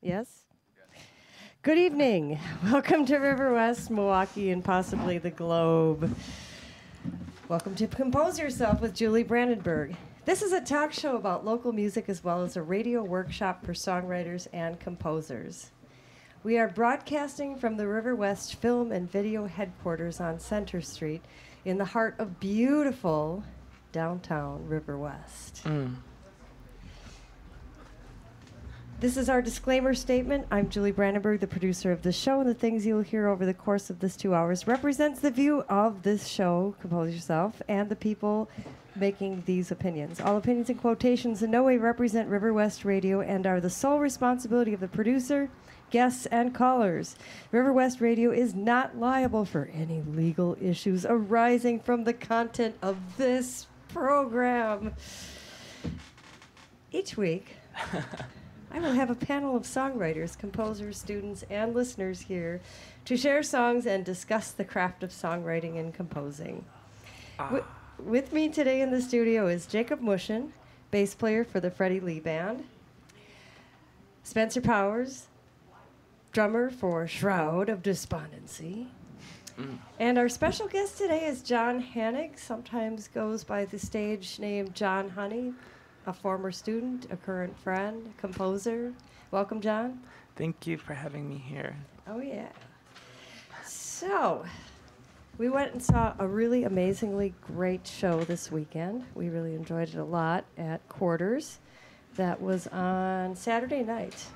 Yes? Good evening. Welcome to River West, Milwaukee, and possibly the globe. Welcome to Compose Yourself with Julie Brandenburg. This is a talk show about local music as well as a radio workshop for songwriters and composers. We are broadcasting from the River West Film and Video Headquarters on Center Street in the heart of beautiful downtown River West. This is our disclaimer statement. I'm Julie Brandenburg, the producer of the show, and the things you'll hear over the course of this 2 hours represents the view of this show, Compose Yourself, and the people making these opinions. All opinions and quotations in no way represent River West Radio and are the sole responsibility of the producer, guests, and callers. River West Radio is not liable for any legal issues arising from the content of this program. Each week, I will have a panel of songwriters, composers, students, and listeners here to share songs and discuss the craft of songwriting and composing. With me today in the studio is Jacob Mushin, bass player for the Freddie Lee Band, Spencer Powers, drummer for Shroud of Despondency, and our special guest today is John Hanig, sometimes goes by the stage name John Honey, a former student, a current friend, composer. Welcome, John. Thank you for having me here. Oh, yeah. So, we went and saw a really amazingly great show this weekend. We really enjoyed it a lot at Quarters. That was on Saturday night.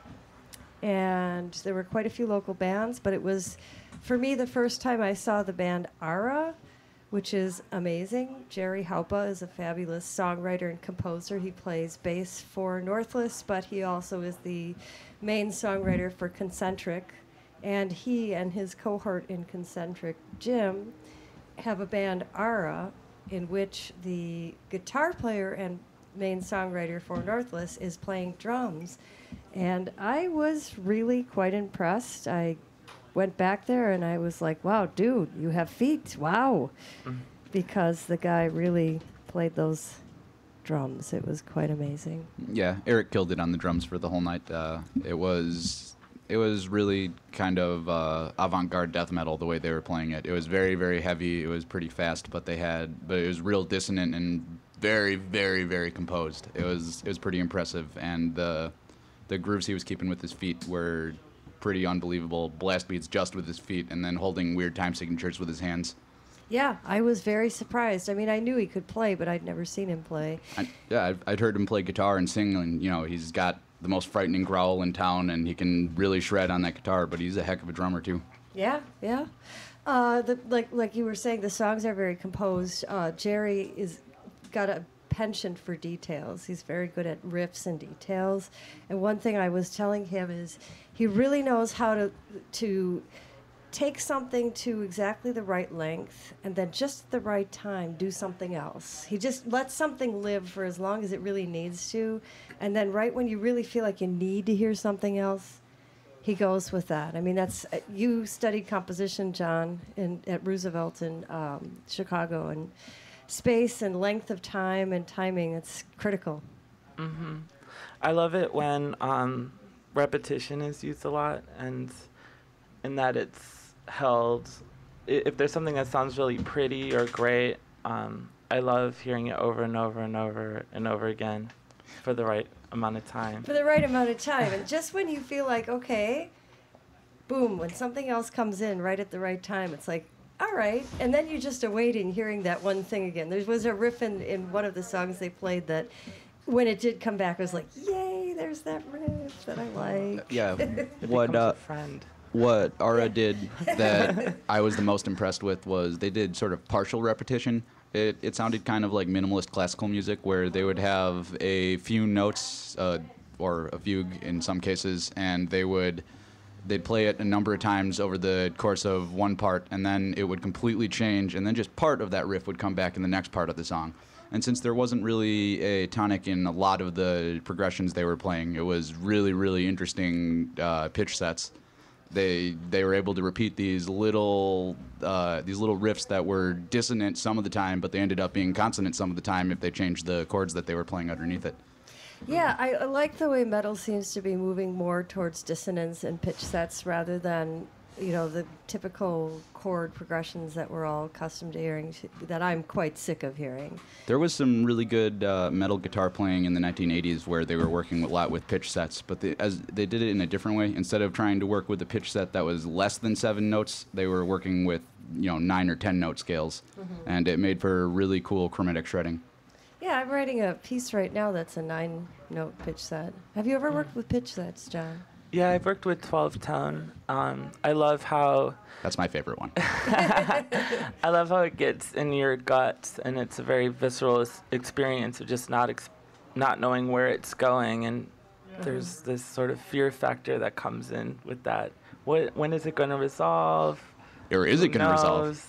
And there were quite a few local bands, but it was, for me, the first time I saw the band Ara, which is amazing. Jerry Haupa is a fabulous songwriter and composer. He plays bass for Northless, but he also is the main songwriter for Concentric. And he and his cohort in Concentric, Jim, have a band, Ara, in which the guitar player and main songwriter for Northless is playing drums. And I was really quite impressed. I went back there and I was like, wow, dude, you have feet. Wow. Because the guy really played those drums. It was quite amazing. Yeah, Eric killed it on the drums for the whole night. It was really kind of avant-garde death metal the way they were playing it. It was very, very heavy. It was pretty fast, but it was real dissonant and very, very, very composed. It was pretty impressive, and the grooves he was keeping with his feet were pretty unbelievable. Blast beats just with his feet, and then holding weird time signatures with his hands. Yeah, I was very surprised. I mean, I knew he could play, but I'd never seen him play. I'd heard him play guitar and sing, and he's got the most frightening growl in town, and he can really shred on that guitar. But he's a heck of a drummer too. Yeah. Like you were saying, the songs are very composed. Jerry is got a penchant for details. He's very good at riffs and details. And one thing I was telling him is he really knows how to take something to exactly the right length and then just at the right time do something else. He just lets something live for as long as it really needs to, and then right when you really feel like you need to hear something else, he goes with that. I mean, that's you studied composition, John, at Roosevelt in Chicago, and space and length of time and timing, it's critical. I love it when repetition is used a lot, and in that it's held. If there's something that sounds really pretty or great, I love hearing it over and over and over and over again for the right amount of time. For the right amount of time. And just when you feel like, okay, boom, when something else comes in right at the right time, it's like, all right. And then you're just awaiting hearing that one thing again. There was a riff in one of the songs they played that when it did come back, I was like, yay, there's that riff that I like. Yeah. Friend. What Ara did that I was the most impressed with was they did sort of partial repetition. It sounded kind of like minimalist classical music, where they would have a few notes or a fugue in some cases, and they'd play it a number of times over the course of one part, and then it would completely change, and then just part of that riff would come back in the next part of the song. And since there wasn't really a tonic in a lot of the progressions they were playing, it was really, really interesting pitch sets. They were able to repeat these little riffs that were dissonant some of the time, but they ended up being consonant some of the time if they changed the chords that they were playing underneath it. Yeah, I like the way metal seems to be moving more towards dissonance and pitch sets rather than, the typical chord progressions that we're all accustomed to hearing, that I'm quite sick of hearing. There was some really good metal guitar playing in the 1980s where they were working a lot with pitch sets, but as they did it in a different way. Instead of trying to work with a pitch set that was less than 7 notes, they were working with 9 or 10 note scales, and it made for really cool chromatic shredding. Yeah, I'm writing a piece right now that's a 9-note pitch set. Have you ever worked with pitch sets, John? Yeah, I've worked with 12-tone. I love how That's my favorite one. I love how it gets in your guts, and it's a very visceral experience of just not knowing where it's going, and there's this sort of fear factor that comes in with that. When is it going to resolve? Or is it going to resolve?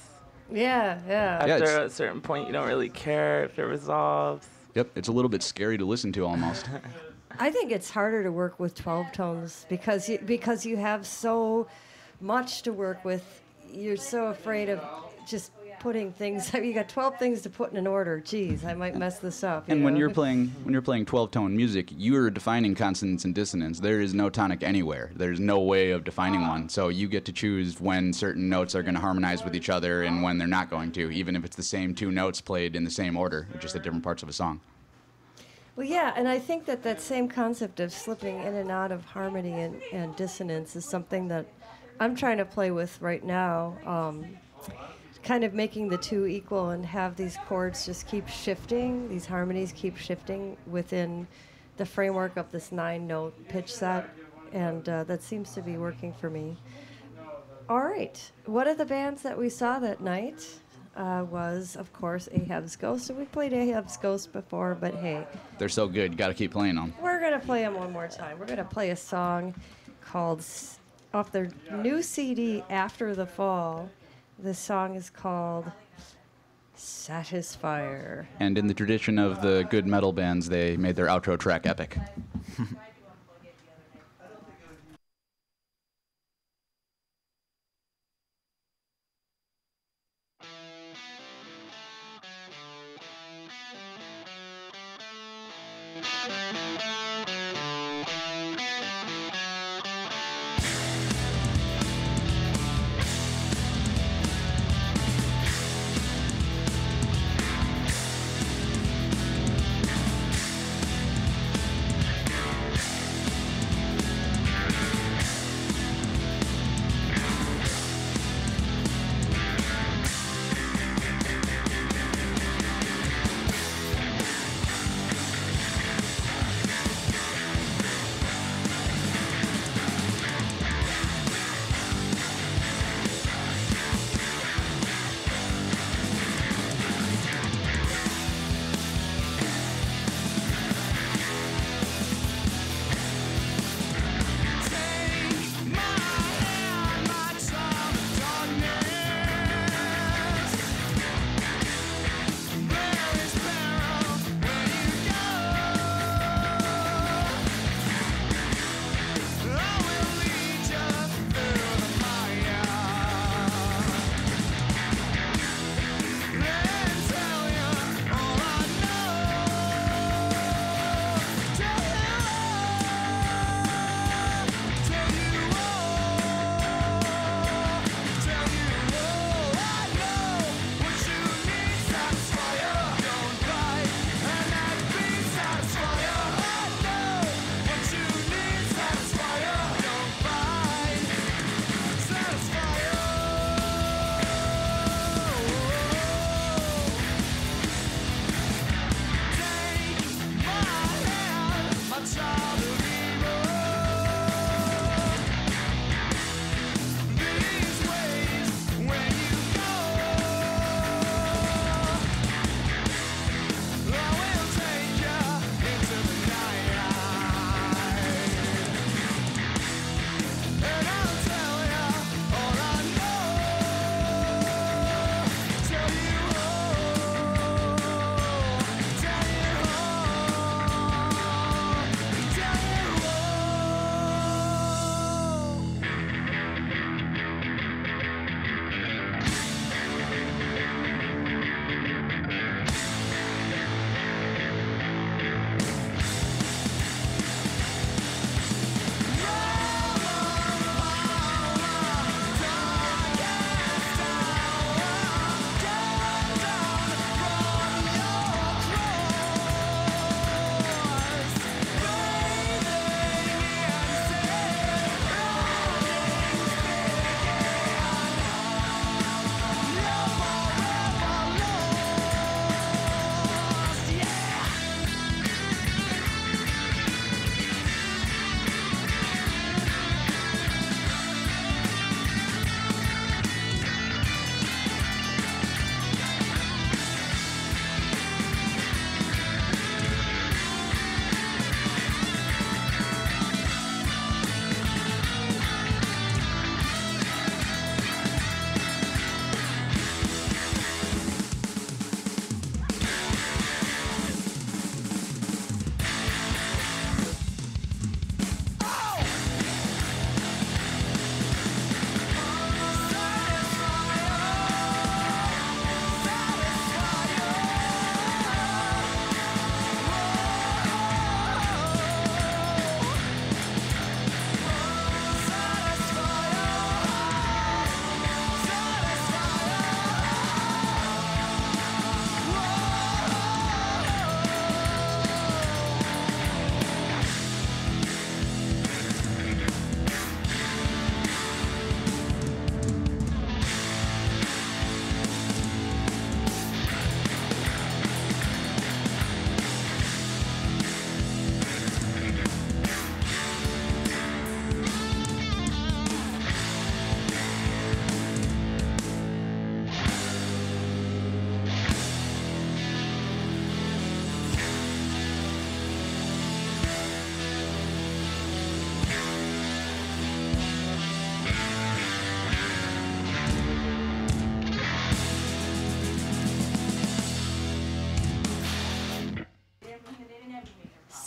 Yeah. After a certain point, you don't really care if it resolves. Yep, it's a little bit scary to listen to almost. I think it's harder to work with 12 tones because you have so much to work with. You're so afraid of just putting things. You got 12 things to put in an order. Geez, I might mess this up. And when you're playing 12-tone music, you're defining consonance and dissonance. There is no tonic anywhere. There's no way of defining one. So you get to choose when certain notes are going to harmonize with each other and when they're not going to, even if it's the same 2 notes played in the same order, just at different parts of a song. Well, yeah, and I think that same concept of slipping in and out of harmony and dissonance is something that I'm trying to play with right now, kind of making the two equal and have these chords just keep shifting, these harmonies keep shifting within the framework of this 9-note pitch set, and that seems to be working for me. All right, one of the bands that we saw that night was, of course, Ahab's Ghost. And we played Ahab's Ghost before, but hey. They're so good, you got to keep playing them. We're going to play them one more time. We're going to play a song called, off their new CD, After the Fall. The song is called Satisfier. And in the tradition of the good metal bands, they made their outro track epic.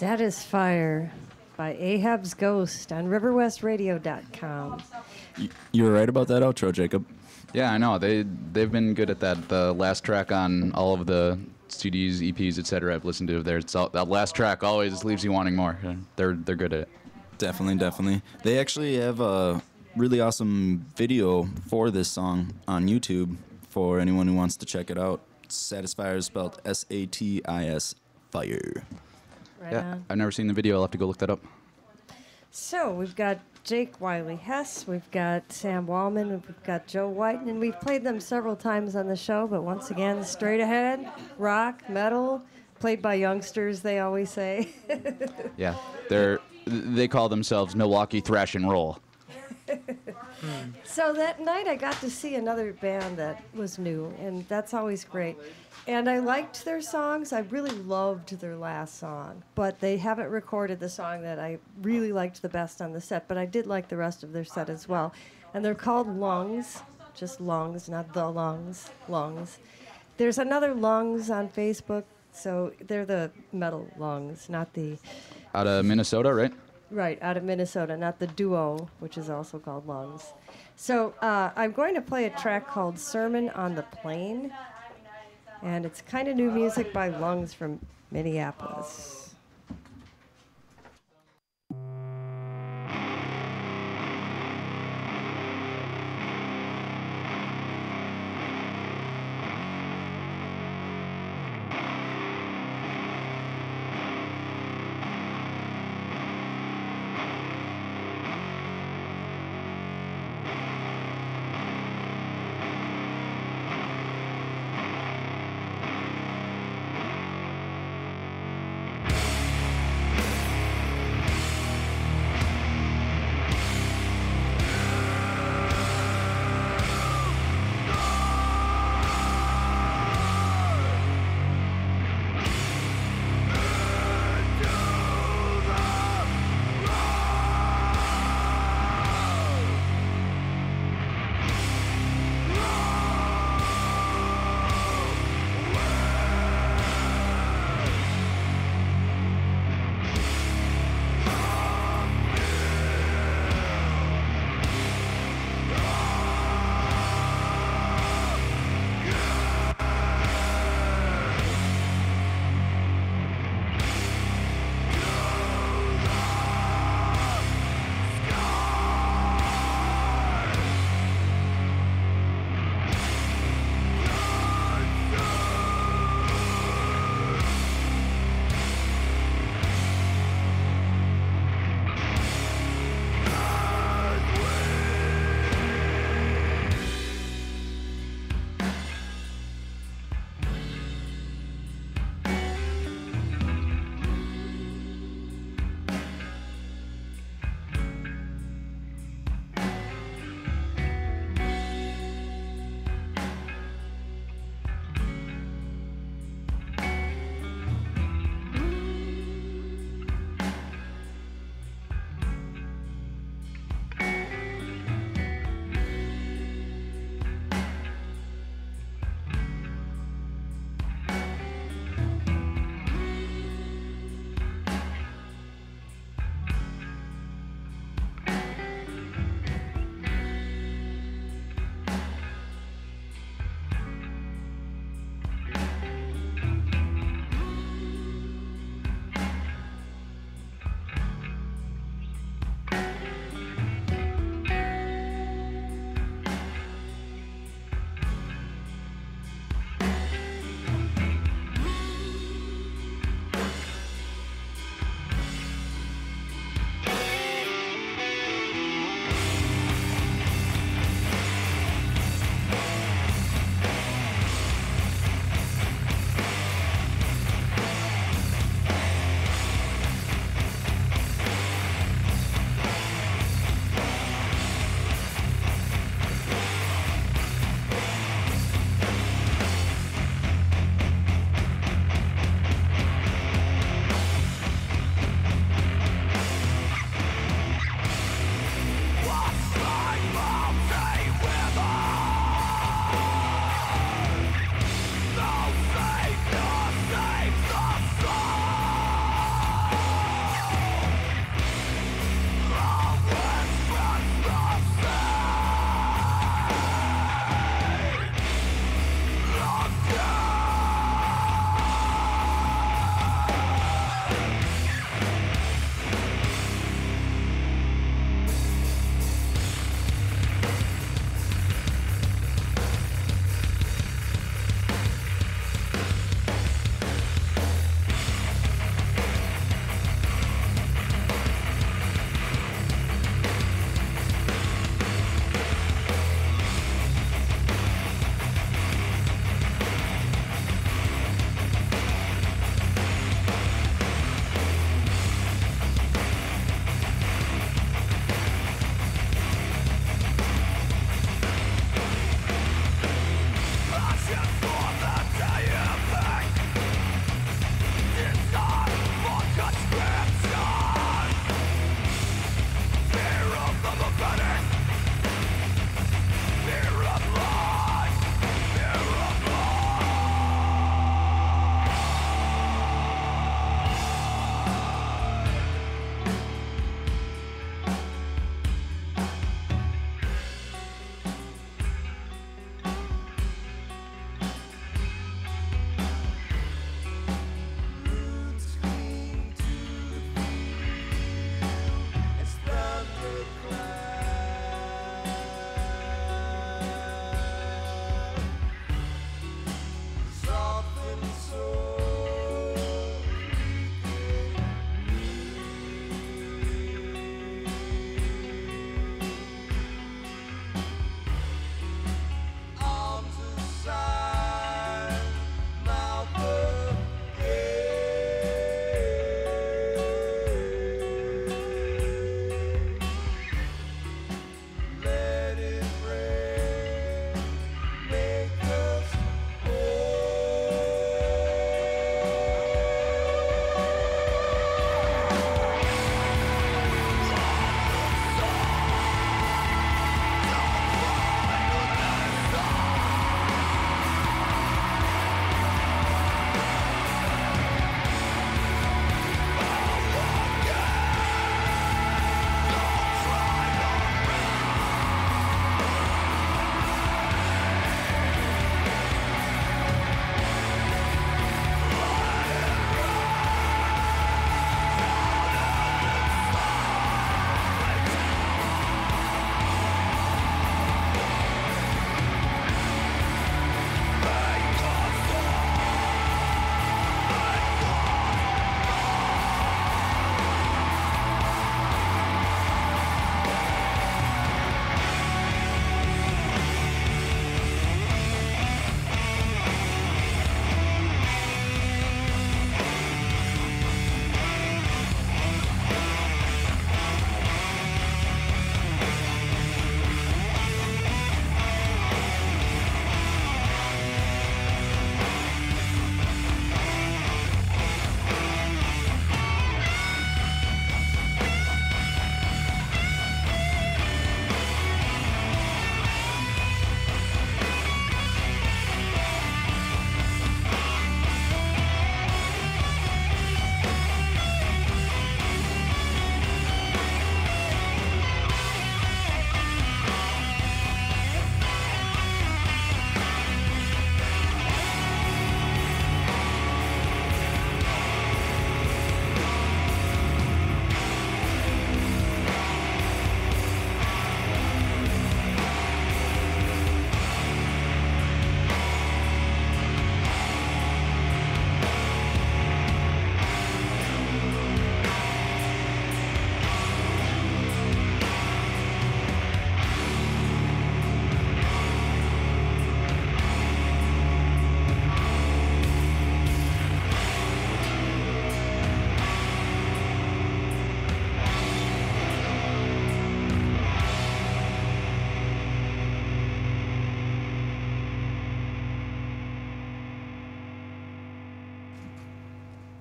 Satisfier by Ahab's Ghost on riverwestradio.com. You were right about that outro, Jacob. Yeah, I know. They've been good at that. The last track on all of the CDs, EPs, etc. I've listened to there. That last track always leaves you wanting more. They're good at it. Definitely. They actually have a really awesome video for this song on YouTube for anyone who wants to check it out. Satisfier is spelled S-A-T-I-S, fire. Right Yeah, on. I've never seen the video. I'll have to go look that up. So we've got Jake Wiley Hess, we've got Sam Wallman, we've got Joe White, and we've played them several times on the show, but once again, straight ahead, rock, metal, played by youngsters, they always say. Yeah, they call themselves Milwaukee Thrash and Roll. So that night I got to see another band that was new, and that's always great. And I liked their songs. I really loved their last song, but they haven't recorded the song that I really liked the best on the set, but I did like the rest of their set as well. And they're called Lungs, just Lungs, not the Lungs, Lungs. There's another Lungs on Facebook, so they're the metal Lungs, not the... Out of Minnesota, right? Right, out of Minnesota, not the duo, which is also called Lungs. So I'm going to play a track called Sermon on the Plain, and it's kind of new music by Lungs from Minneapolis.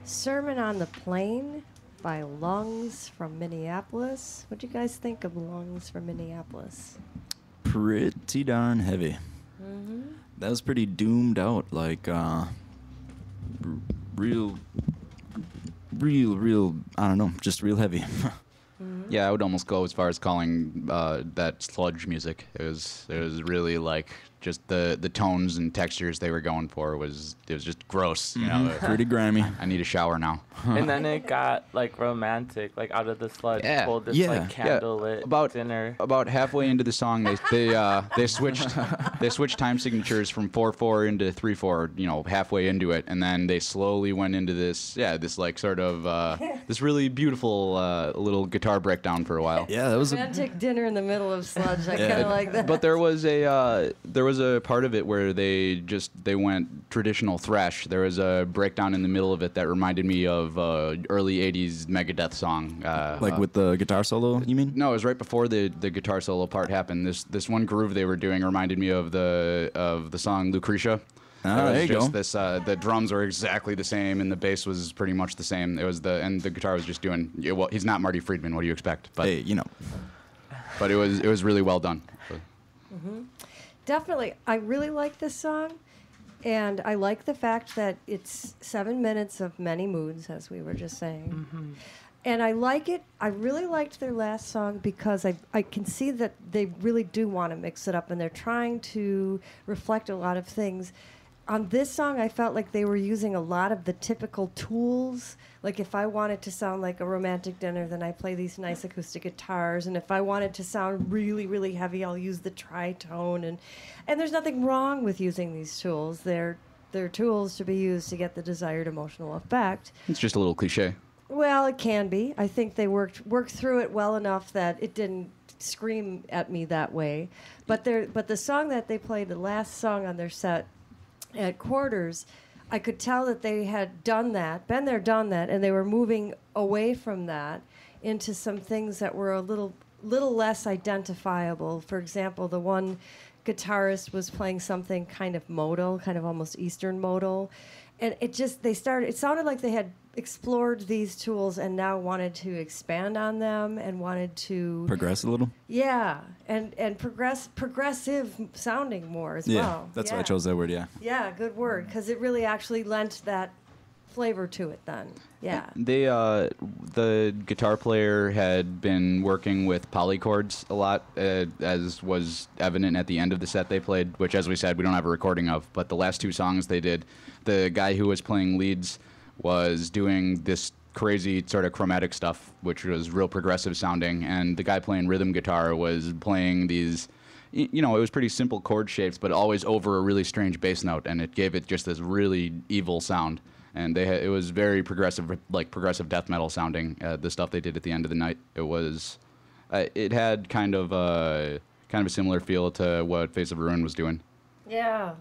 Sermon on the Plain by Lungs from Minneapolis. What do you guys think of Lungs from Minneapolis? Pretty darn heavy. That was pretty doomed out, like real, I don't know, just real heavy. Yeah, I would almost go as far as calling that sludge music. It was really like just the tones and textures they were going for was just gross. You know, Pretty grimy. I need a shower now. And then it got like romantic, like out of the sludge, Yeah. pulled this Yeah. like candlelit dinner. About halfway into the song, they switched time signatures from 4/4 into 3/4. You know, halfway into it, and then they slowly went into this like sort of this really beautiful little guitar breakdown for a while. Yeah, that was a Romantic dinner in the middle of sludge. I Yeah. kind of like that. But there was a part of it where they went traditional thrash. There was a breakdown in the middle of it that reminded me of early '80s Megadeth song. like with the guitar solo, you mean? No, it was right before the guitar solo part happened. This one groove they were doing reminded me of the song Lucretia. Ah, It was there you just go. This, the drums were exactly the same, and the bass was pretty much the same. And the guitar was just doing. Yeah, well, he's not Marty Friedman. What do you expect? But Hey, you know. but it was really well done. Definitely. I really like this song. And I like the fact that it's 7 minutes of many moods, as we were just saying. And I like it. I really liked their last song because I can see that they really do want to mix it up and they're trying to reflect a lot of things. On this song, I felt like they were using a lot of the typical tools. Like if I wanted to sound like a romantic dinner, then I play these nice acoustic guitars. And if I wanted to sound really, really heavy, I'll use the tritone. And there's nothing wrong with using these tools. They're tools to be used to get the desired emotional effect. It's just a little cliche. Well, it can be. I think they worked through it well enough that it didn't scream at me that way. But the song that they played, the last song on their set at Quarters, I could tell that they had done that, been there, done that, and they were moving away from that into some things that were a little less identifiable. For example, the one guitarist was playing something kind of modal, kind of almost Eastern modal, and it sounded like they had explored these tools and now wanted to expand on them and wanted to Progress a little? yeah, and progressive sounding more as Yeah, well. that's why I chose that word, yeah. Yeah, good word, because it really actually lent that flavor to it then. Yeah. They the guitar player had been working with polychords a lot, as was evident at the end of the set they played, which, as we said, we don't have a recording of. But the last two songs they did, the guy who was playing leads was doing this crazy sort of chromatic stuff, which was real progressive sounding, and the guy playing rhythm guitar was playing these, you know, it was pretty simple chord shapes, but always over a really strange bass note, and it gave it just this really evil sound. And it was very progressive, like progressive death metal sounding. The stuff they did at the end of the night, it had kind of a similar feel to what Face of Ruin was doing. Yeah.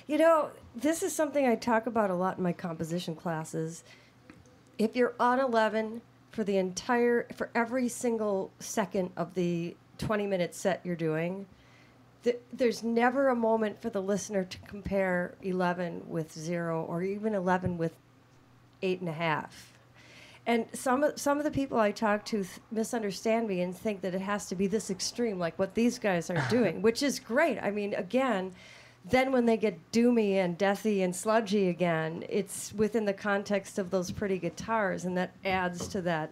You know, this is something I talk about a lot in my composition classes. If you're on 11 for every single second of the 20-minute set you're doing, there's never a moment for the listener to compare 11 with 0 or even 11 with 8.5. And some of the people I talk to misunderstand me and think that it has to be this extreme, like what these guys are doing, which is great. I mean, again, then when they get doomy and deathy and sludgy again, it's within the context of those pretty guitars, and that adds to that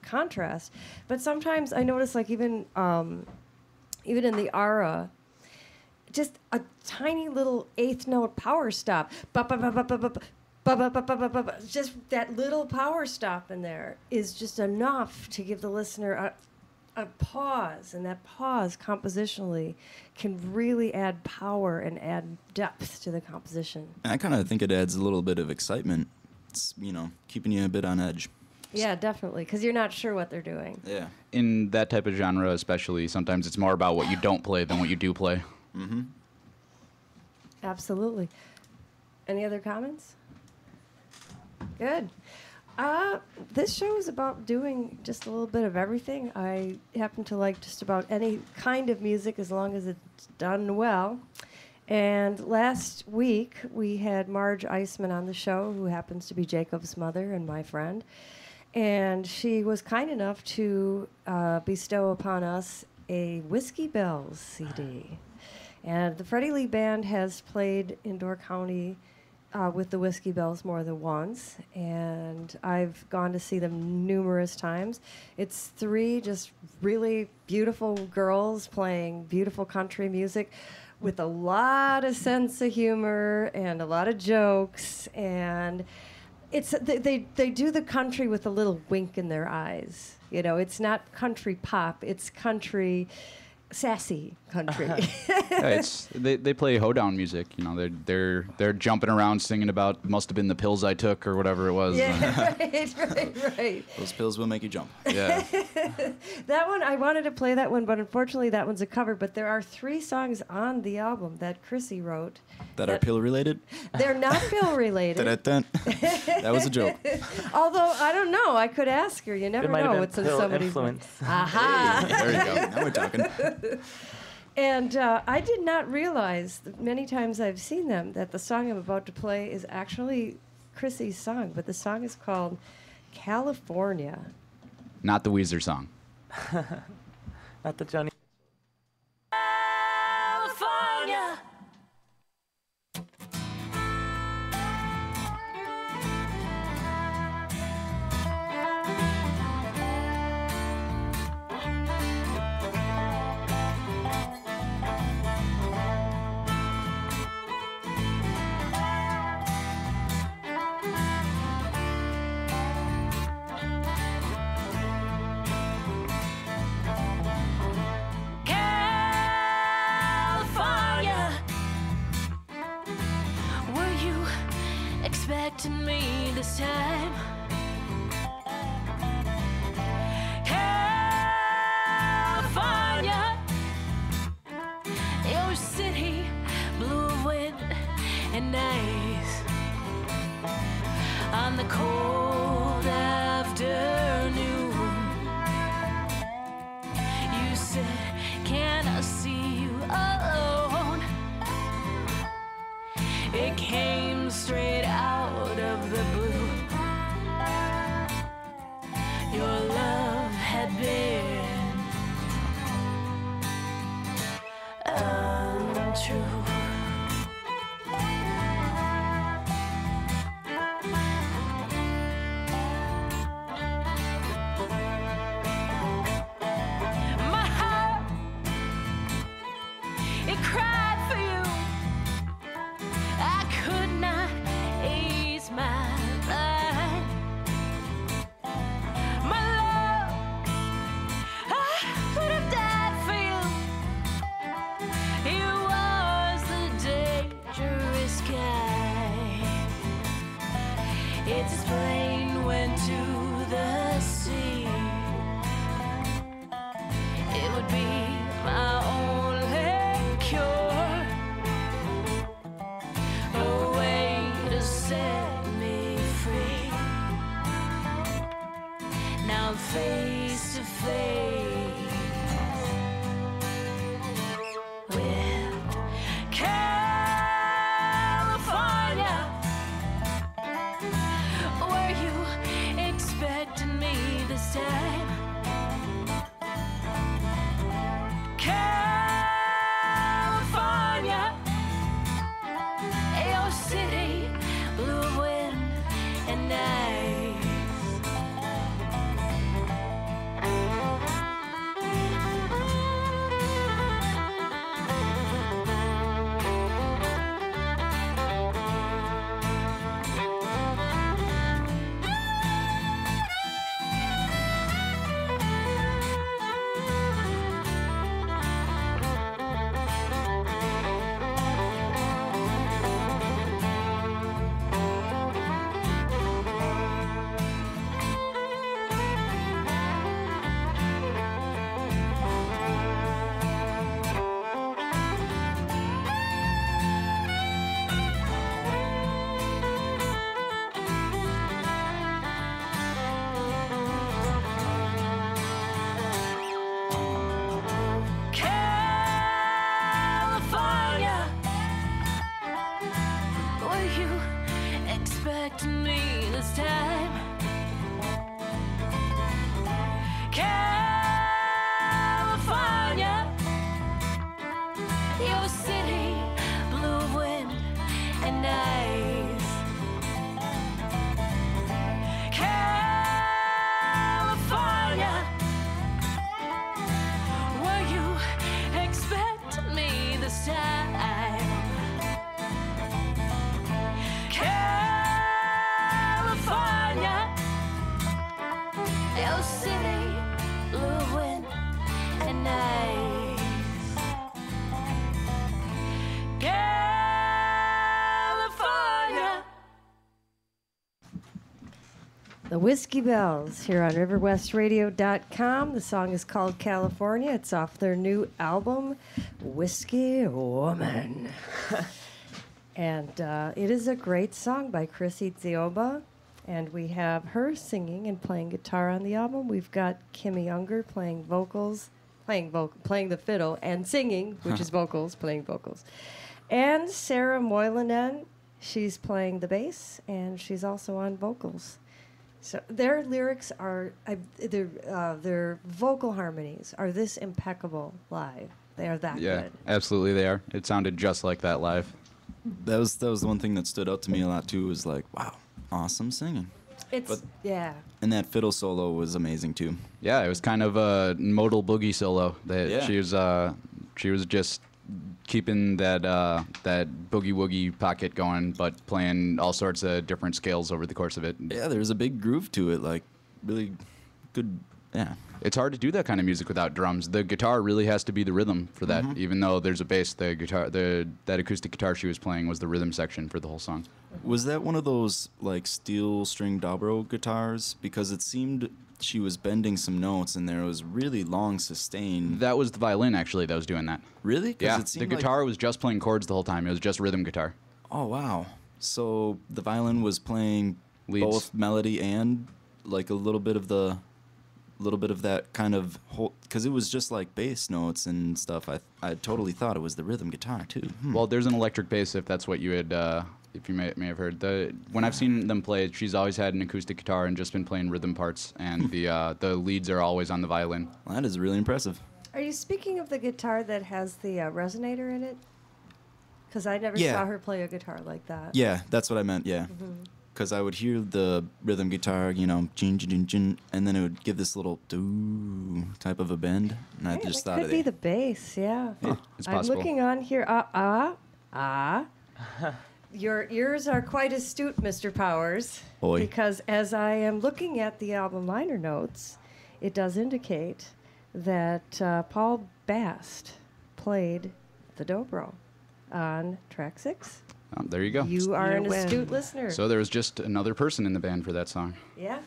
contrast. But sometimes I notice, like even in the Ara, just a tiny little eighth note power stop. Just that little power stop in there is just enough to give the listener a pause, and that pause compositionally can really add power and add depth to the composition. I kind of think it adds a little bit of excitement. It's, you know, keeping you a bit on edge. Yeah, definitely, because you're not sure what they're doing. Yeah. In that type of genre, especially, sometimes it's more about what you don't play than what you do play. Mm-hmm. Absolutely. Any other comments? Good. This show is about doing just a little bit of everything. I happen to like just about any kind of music as long as it's done well. And last week, we had Marge Eisman on the show, who happens to be Jacob's mother and my friend. And she was kind enough to bestow upon us a Whiskey Bells CD. And the Freddie Lee Band has played in Door County with the Whiskey Bells more than once, and I've gone to see them numerous times. It's 3 just really beautiful girls playing beautiful country music with a lot of sense of humor and a lot of jokes, and they do the country with a little wink in their eyes. You know, it's not country pop, it's country, sassy country. Yeah, they play hoedown music. You know, they're jumping around singing about must have been the pills I took or whatever it was. Yeah, right. Those pills will make you jump. Yeah. That one, I wanted to play that one, but unfortunately that one's a cover. But there are 3 songs on the album that Chrissy wrote. That are pill related? They're not pill related. That was a joke. Although, I don't know. I could ask her. You never It might know have what's been in pill somebody's influence. Aha! There you go. Now we're talking. And I did not realize, that many times I've seen them, that the song I'm about to play is actually Chrissy's song. But the song is called California. Not the Weezer song. Not the Johnny. California. Expecting me this time. California, your city, blue of wind and ice. On the cold afternoon, you said, "Can I see you alone?" It came straight out of the blue. Your love had been untrue. My heart, it cried for you. I could not ease my mind. My love, I would have died for you. You was The Whiskey Bells here on RiverWestRadio.com. The song is called California. It's off their new album, Whiskey Woman. And it is a great song by Chrissy Zioba. And we have her singing and playing guitar on the album. We've got Kimmy Unger playing vocals, playing the fiddle, and singing, which is vocals, playing vocals. And Sarah Moylanen, she's playing the bass, and she's also on vocals. So their lyrics are, their vocal harmonies are this impeccable live. They are that Yeah, good. absolutely they are. It sounded just like that live. That was the one thing that stood out to me a lot too. Was like, wow, awesome singing, It's, yeah. and that fiddle solo was amazing too. Yeah, it was kind of a modal boogie solo. That Yeah. she was just keeping that that boogie woogie pocket going, but playing all sorts of different scales over the course of it. Yeah, there's a big groove to it, like really good. Yeah, It's hard to do that kind of music without drums. The guitar really has to be the rhythm for that. Even though there's a bass, the guitar, that acoustic guitar she was playing was the rhythm section for the whole song. was that one of those like steel string dobro guitars? Because it seemed she was bending some notes, and there was really long sustain. That was the violin actually that was doing that. Really? 'Cause Yeah, it the seemed like- guitar was just playing chords the whole time. It was just rhythm guitar. Oh wow! So the violin was playing Leads. both melody and like a little bit of that kind of whole, because it was just like bass notes and stuff. I totally thought it was the rhythm guitar too. Well, there's an electric bass if that's what you had, if you may have heard. When I've seen them play, she's always had an acoustic guitar and just been playing rhythm parts, and the leads are always on the violin. Well, that is really impressive. Are you speaking of the guitar that has the resonator in it? Because I never Yeah. saw her play a guitar like that. Yeah, that's what I meant. Yeah, because I would hear the rhythm guitar, jin, jin, jin, and then it would give this little doo type of a bend, and I Yeah, just that thought could of be it. the bass, yeah. It's I'm possible. looking on here. Your ears are quite astute, Mr. Powers. Oi. Because as I am looking at the album liner notes, it does indicate that Paul Bast played the dobro on track 6. There you go. You are an You win. astute listener. So there was just another person in the band for that song. yeah,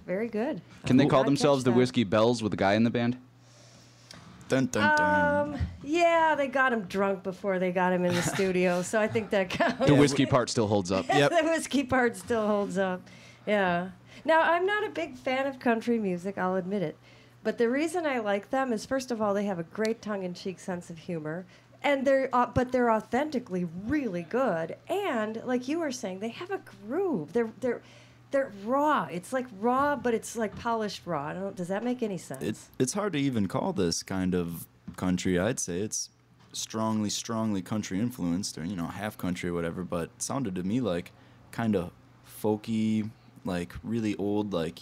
very good. Can they Did call not themselves catch the that. Whiskey Bells with a guy in the band? Dun, dun, dun. Yeah, they got him drunk before they got him in the studio, so I think that counts. The whiskey part still holds up. Yep. The whiskey part still holds up. Yeah. Now, I'm not a big fan of country music, I'll admit it. But the reason I like them is, first of all, they have a great tongue-in-cheek sense of humor. And but they're authentically really good. And like you were saying, they have a groove. They're raw. It's like raw, but it's like polished raw. Does that make any sense? It's hard to even call this kind of country. I'd say it's strongly country influenced, or half country or whatever. But it sounded to me like kind of folky, like really old, like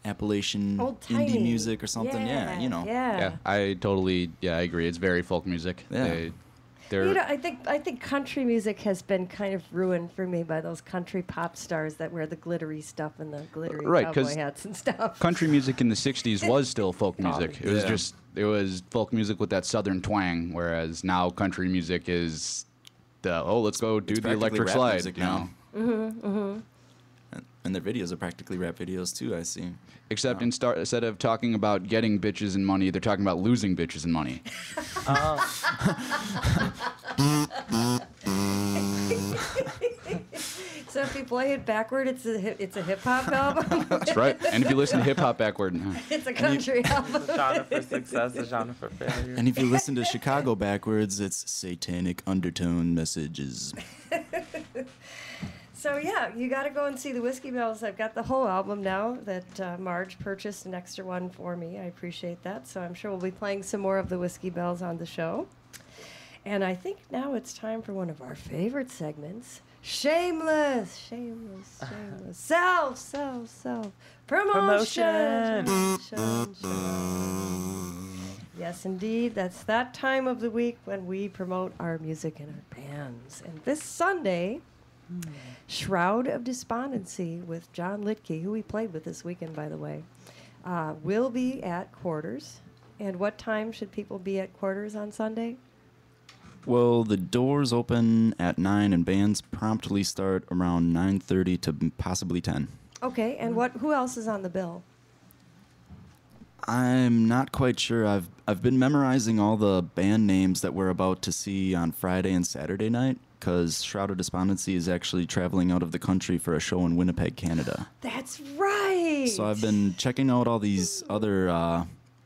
Appalachian Old-timey. indie music or something. Yeah, Yeah. Yeah, I agree. It's very folk music. Yeah. They're I think country music has been kind of ruined for me by those country pop stars that wear the glittery stuff and the glittery Right, cowboy 'cause hats and stuff. country music in the 60s was still folk music. It was Yeah. just it was folk music with that southern twang, whereas now country music is let's go do It's the practically electric rap slide music now. And their videos are practically rap videos too. I see. Except instead of talking about getting bitches and money, they're talking about losing bitches and money. So if you play it backward, it's a hip hop album. That's right. And if you listen to hip hop backward, It's a country album. A genre for success, a genre for failure. And if you listen to Chicago backwards, it's satanic undertone messages. So yeah, you got to go and see the Whiskey Bells. I've got the whole album now that Marge purchased an extra one for me. I appreciate that. So I'm sure we'll be playing some more of the Whiskey Bells on the show. And I think now it's time for one of our favorite segments. Shameless. Self. Promotion. Yes, indeed. That's that time of the week when we promote our music and our bands. And this Sunday, Shroud of Despondency with John Litke, who we played with this weekend, by the way, will be at Quarters. And what time should people be at Quarters on Sunday? Well, the doors open at 9 and bands promptly start around 9:30 to possibly 10. Okay, and who else is on the bill? I'm not quite sure. I've been memorizing all the band names that we're about to see on Friday and Saturday night because Shroud of Despondency is actually traveling out of the country for a show in Winnipeg, Canada. That's right. So I've been checking out all these other.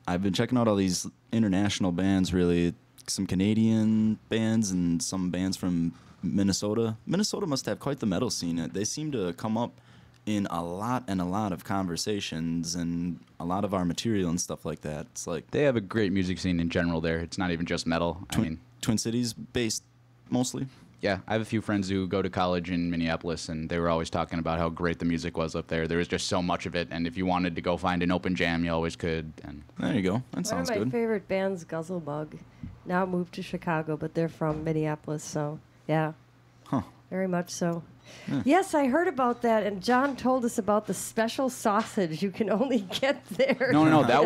I've been checking out all these international bands, really, some Canadian bands and some bands from Minnesota. Minnesota must have quite the metal scene. They seem to come up in a lot of conversations and a lot of our material and stuff like that. It's like They have a great music scene in general there. It's not even just metal. I mean, Twin Cities based mostly. yeah, I have a few friends who go to college in Minneapolis, and they were always talking about how great the music was up there. There was just so much of it, and if you wanted to go find an open jam, you always could. And There you go. That One sounds of my good. favorite bands, Guzzlebug, now moved to Chicago, but they're from Minneapolis, so yeah, Huh. very much so. Yes, I heard about that, and John told us about the special sausage you can only get there. no, that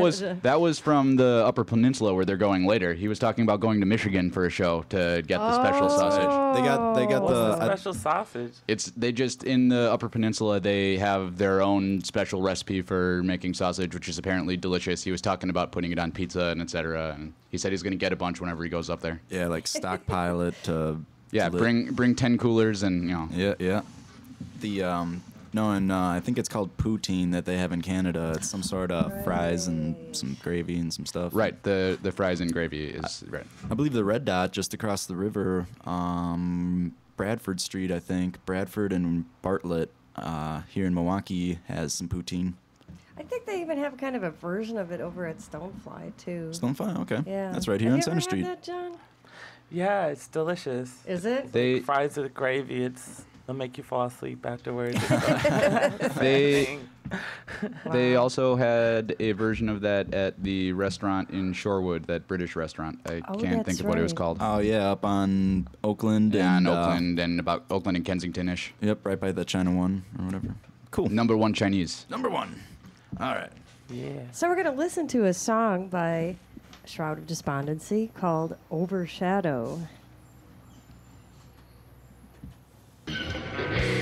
was from the Upper Peninsula where they're going later. He was talking about going to Michigan for a show to get the special sausage. They got What's the the special sausage? It's they just in the Upper Peninsula they have their own special recipe for making sausage, which is apparently delicious. He was talking about putting it on pizza and etc. And he said he's going to get a bunch whenever he goes up there. yeah, like stockpile it. Yeah, to bring 10 coolers and Yeah. The no, and I think it's called poutine that they have in Canada. It's some sort of fries and some gravy and some stuff. Right, the fries and gravy is right. I believe the Red Dot just across the river, Bradford Street, I think. Bradford and Bartlett here in Milwaukee has some poutine. I think they even have kind of a version of it over at Stonefly too. Stonefly, okay. Yeah, That's right here Have on you Center ever Street. Had that, John? Yeah, it's delicious. Is it? They Fries with gravy. They'll make you fall asleep afterwards. they they Wow. also had a version of that at the restaurant in Shorewood, that British restaurant. I Oh, can't think that's of what it was right. called. Oh yeah, up on Oakland. Yeah, in and, Oakland and about Oakland and Kensington-ish. Yep, right by the China One or whatever. Cool. Number one Chinese. Number one. All right. Yeah. So we're going to listen to a song by Shroud of Despondency called Overshadow. Overshadow.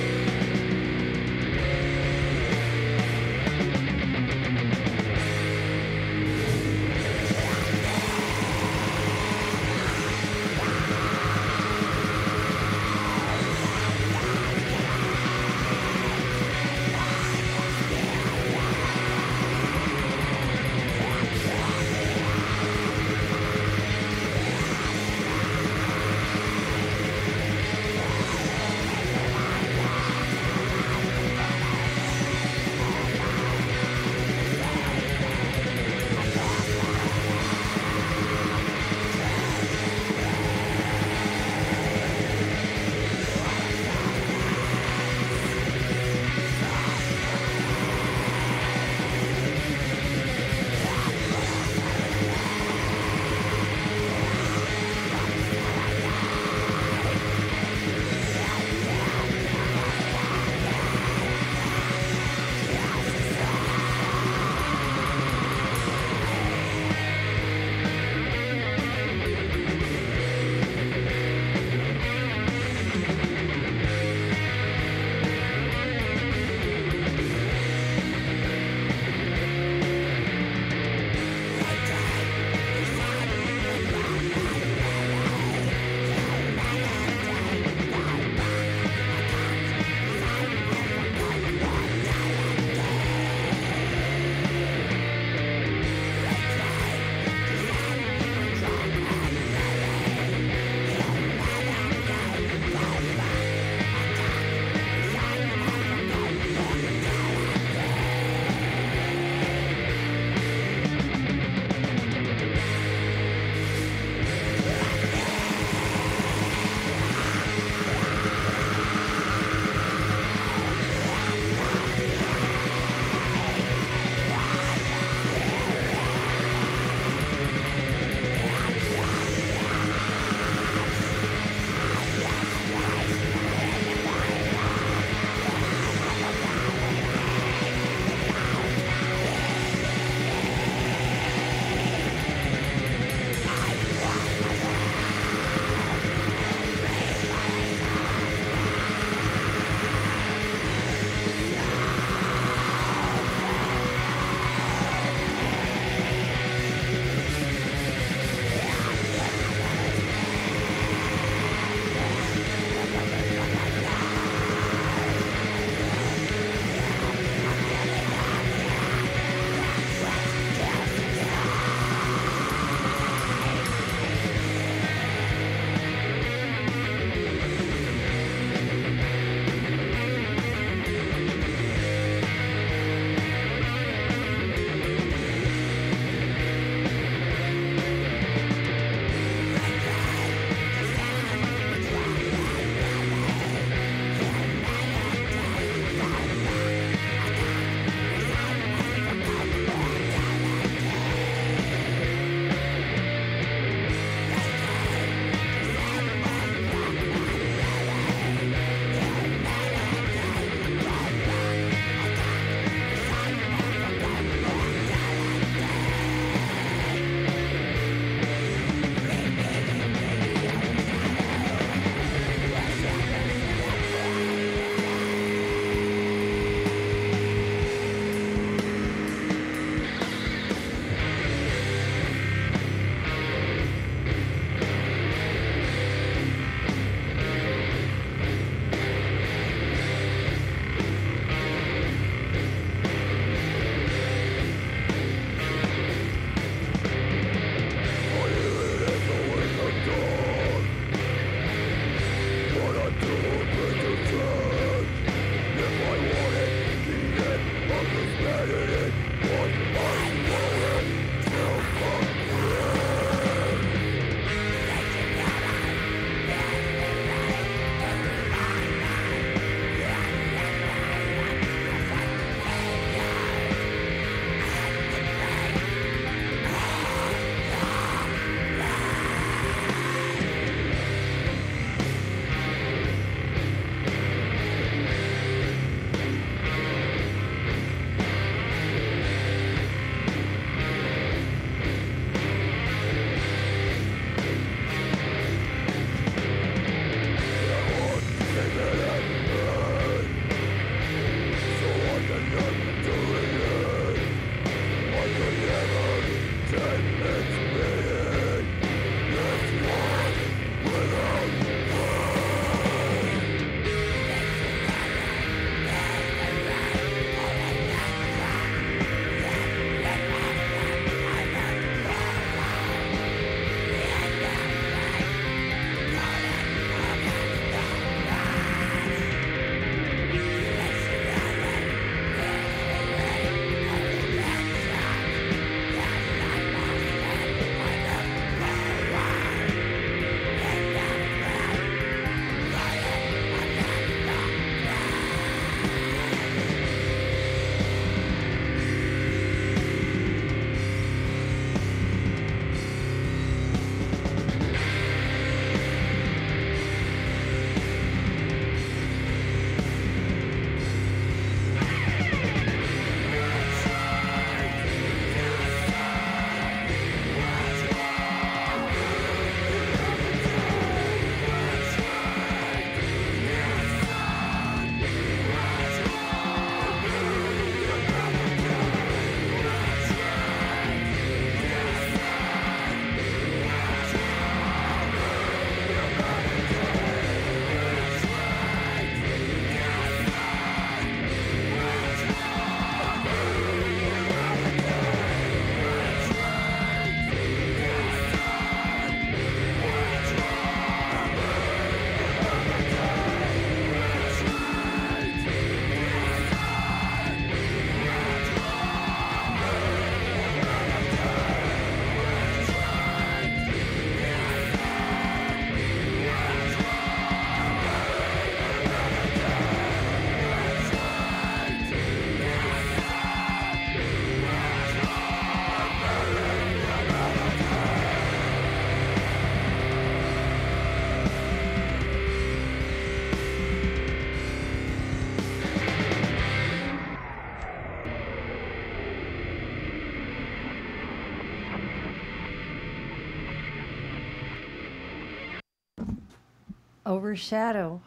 Overshadow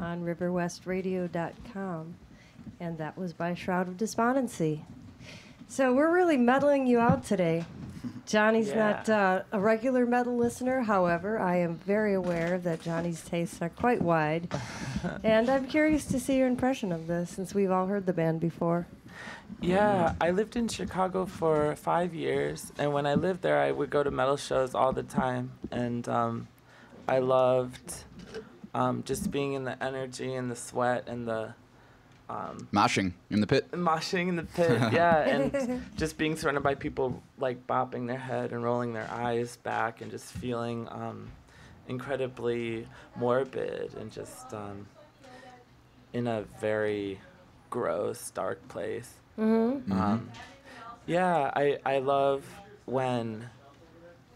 on riverwestradio.com. And that was by Shroud of Despondency. So we're really meddling you out today. Johnny's Yeah. not a regular metal listener. However, I am very aware that Johnny's tastes are quite wide. And I'm curious to see your impression of this, since we've all heard the band before. Yeah, I lived in Chicago for 5 years, and when I lived there, I would go to metal shows all the time, and I loved just being in the energy and the sweat and the Moshing in the pit. moshing in the pit, yeah, and just being surrounded by people like bopping their head and rolling their eyes back and just feeling incredibly morbid and just in a very gross, dark place. Yeah, I love when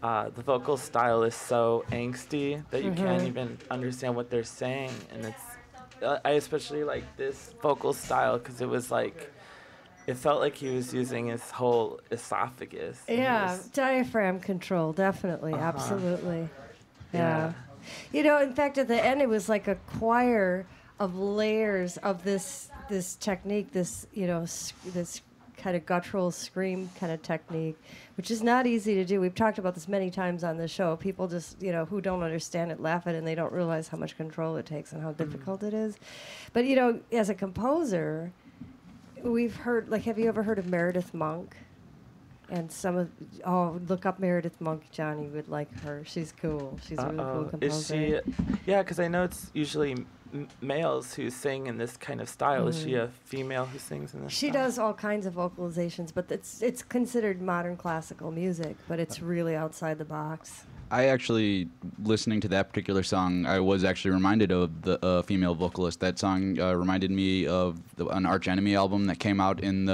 the vocal style is so angsty that you can't even understand what they're saying, and it's I especially like this vocal style because it was like it felt like he was using his whole esophagus. and he Yeah, was- diaphragm control, definitely, Uh-huh. absolutely. Yeah. Yeah. You know, in fact, at the end, it was like a choir of layers of this technique, this this kind of guttural scream kind of technique, which is not easy to do. We've talked about this many times on the show. People just who don't understand it laugh at it, and they don't realize how much control it takes and how difficult it is. But as a composer, we've heard, like, have you ever heard of Meredith Monk? And look up Meredith Monk. Johnny would like her. She's cool. She's a really cool composer. Is she? Yeah, because I know it's usually males who sing in this kind of style. Is she a female who sings in this? She style? does all kinds of vocalizations, but it's considered modern classical music, but it's really outside the box. I actually, listening to that particular song, I was actually reminded of the female vocalist. That song reminded me of an Arch Enemy album that came out in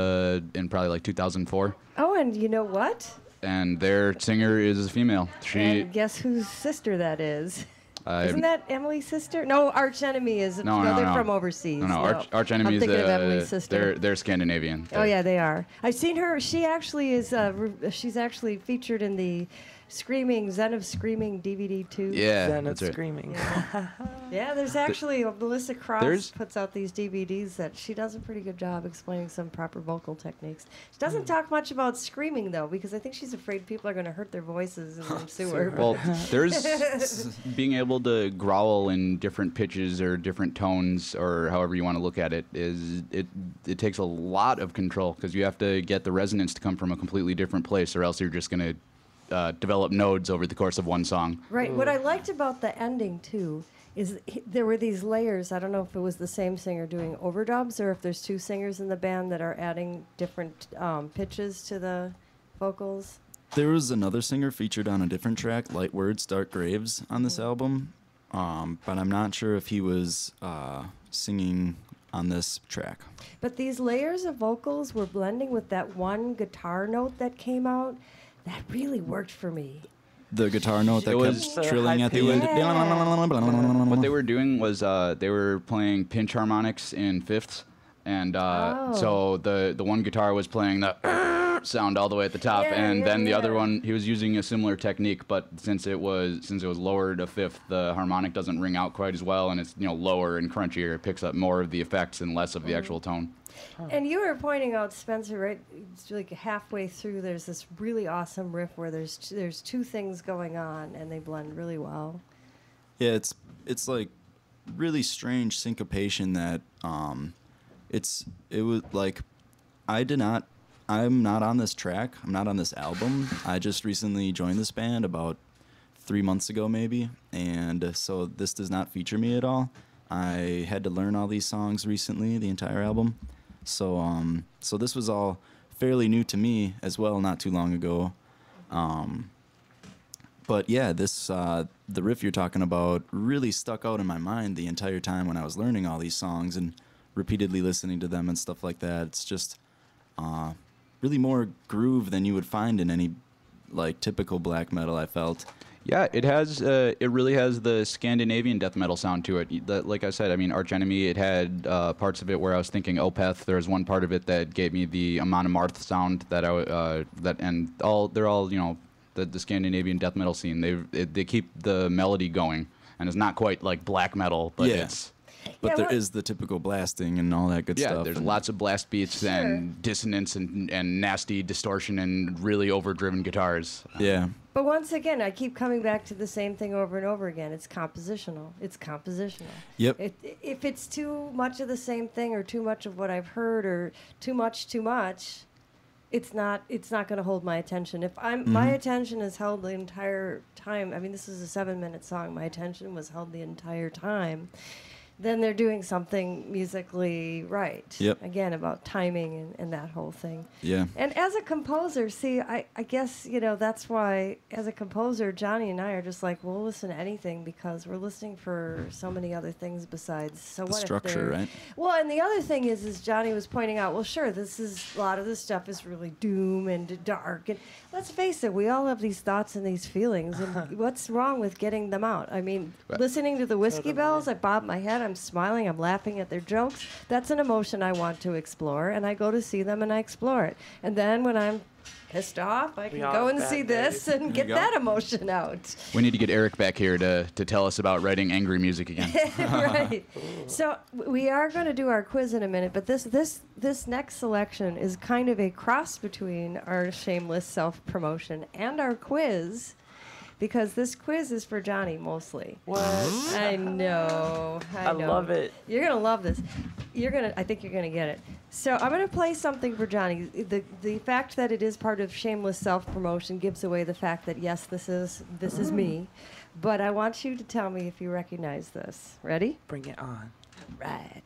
probably like 2004. Oh, and you know what? And their singer is a female. And guess whose sister that is? I- Isn't that Emily's sister? No, Arch Enemy is. No, they're no. from overseas. No, Arch Enemy I'm is thinking of Emily's sister. they're Scandinavian. Oh yeah, they are. I've seen her. She actually is. She's actually featured in the Zen of Screaming DVD too. Yeah, Zen of that's right. screaming. Yeah, there's actually Melissa Cross There's- puts out these DVDs that she does a pretty good job explaining some proper vocal techniques. She doesn't talk much about screaming though, because I think she's afraid people are going to hurt their voices and then sue her. Well, there's being able to growl in different pitches or different tones or however you want to look at it it takes a lot of control because you have to get the resonance to come from a completely different place or else you're just going to develop nodes over the course of one song. Right. What I liked about the ending too is there were these layers. I don't know if it was the same singer doing overdubs or if there's two singers in the band that are adding different pitches to the vocals. There was another singer featured on a different track, Light Words, Dark Graves, on this album, but I'm not sure if he was singing on this track. But these layers of vocals were blending with that one guitar note that came out. That really worked for me. The guitar note that It was kept trilling at the high end. pitch. What they were doing was they were playing pinch harmonics in fifths, and so the one guitar was playing the sound all the way at the top, Yeah, and yeah, then the other yeah. one he was using a similar technique, but since it was lowered a fifth, the harmonic doesn't ring out quite as well, and it's lower and crunchier. It picks up more of the effects and less of the actual tone. And you were pointing out, Spencer, right? It's like halfway through, there's this really awesome riff where there's two things going on, and they blend really well. Yeah, it's like really strange syncopation that it was like I'm not on this track. I'm not on this album. I just recently joined this band about 3 months ago maybe, and so this does not feature me at all. I had to learn all these songs recently, the entire album. So this was all fairly new to me as well, not too long ago. But yeah, the riff you're talking about really stuck out in my mind the entire time when I was learning all these songs and repeatedly listening to them and stuff like that. It's just really more groove than you would find in any like typical black metal, I felt. Yeah, it has. It really has the Scandinavian death metal sound to it. Like I said, I mean, Arch Enemy. It had parts of it where I was thinking Opeth. There was one part of it that gave me the Amon Amarth sound they're all the Scandinavian death metal scene. They keep the melody going, and it's not quite like black metal, but Yeah. it's But Yeah, there what- is the typical blasting and all that good yeah. stuff. There's and- lots of blast beats Sure. and dissonance and nasty distortion and really overdriven guitars. Yeah. But once again, I keep coming back to the same thing over and over again. It's compositional. It's compositional. Yep. If it's too much of the same thing or too much of what I've heard or too much, it's not going to hold my attention. If my attention is held the entire time. I mean, this is a 7-minute song. My attention was held the entire time. Then they're doing something musically right. Yep. Again, about timing and that whole thing. Yeah. And as a composer, see, I guess, that's why, as a composer, Johnny and I are just like, we'll listen to anything because we're listening for so many other things besides. So The what structure, if they're- right? Well, and the other thing is Johnny was pointing out, well, sure, a lot of this stuff is really doom and dark. And let's face it, we all have these thoughts and these feelings. And what's wrong with getting them out? I mean, Right. listening to the Whiskey Bells, I bob my head, I'm smiling, I'm laughing at their jokes. That's an emotion I want to explore, and I go to see them and I explore it. And then when I'm pissed off, I can all go have and bad see this days. and get go. that emotion out. We need to get Eric back here to tell us about writing angry music again. Right. So we are going to do our quiz in a minute, but this next selection is kind of a cross between our shameless self-promotion and our quiz, because this quiz is for Johnny mostly. What? I know. I love it. You're gonna love this. I think you're gonna get it. So I'm gonna play something for Johnny. The fact that it is part of shameless self-promotion gives away the fact that yes, this is me. But I want you to tell me if you recognize this. Ready? Bring it on. Right.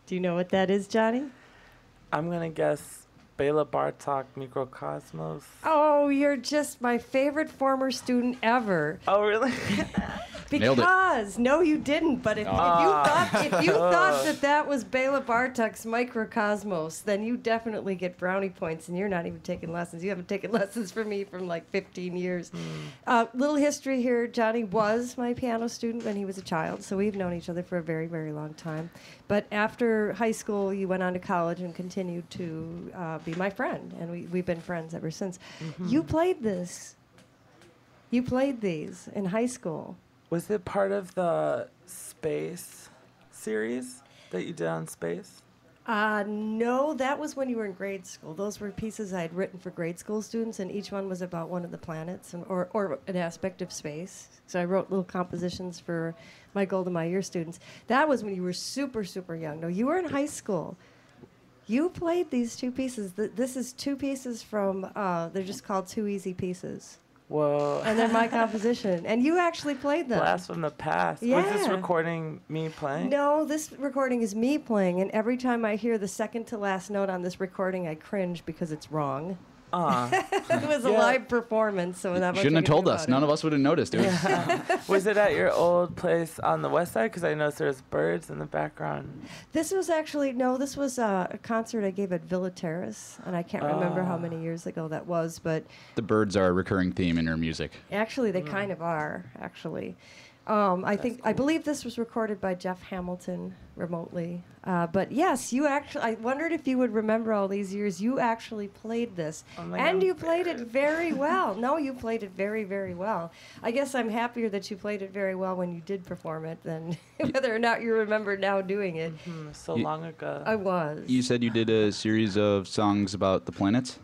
Do you know what that is, Johnny? I'm gonna guess Bela Bartok, Microcosmos. Oh, you're just my favorite former student ever. Oh, really? Nailed it. Because no, you didn't. But if you thought that was Bela Bartok's Microcosmos, then you definitely get brownie points, and you're not even taking lessons. You haven't taken lessons from me from like 15 years. Little history here: Johnny was my piano student when he was a child, so we've known each other for a very, very long time. But after high school, you went on to college and continued to be my friend, and we've been friends ever since. You played this. You played these in high school. Was it part of the Space series that you did on space? No, that was when you were in grade school. Those were pieces I had written for grade school students, and each one was about one of the planets or an aspect of space. So I wrote little compositions for my Golden My Year students. That was when you were super, super young. No, you were in high school. You played these two pieces. This is two pieces from, they're just called Two Easy Pieces. Whoa. And they're my composition. And you actually played them. Blast from the past. Was this Yeah. recording me playing? No, this recording is me playing, and every time I hear the second to last note on this recording, I cringe because it's wrong. It was a Yeah. live performance, so that much Shouldn't I have can told do us. about None it. of us would have noticed. It was Was it at your old place on the west side? Because I noticed there's birds in the background. This was actually this was a concert I gave at Villa Terrace, and I can't remember how many years ago that was, but the birds are a recurring theme in her music. actually they kind of are actually. I believe this was recorded by Jeff Hamilton remotely. But yes, you actually. I wondered if you would remember all these years. You actually played this, Oh my and God. you played it very well. No, you played it very, very well. I guess I'm happier that you played it very well when you did perform it than whether or not you remember now doing it. So You- long ago. I was. You said you did a series of songs about the planets.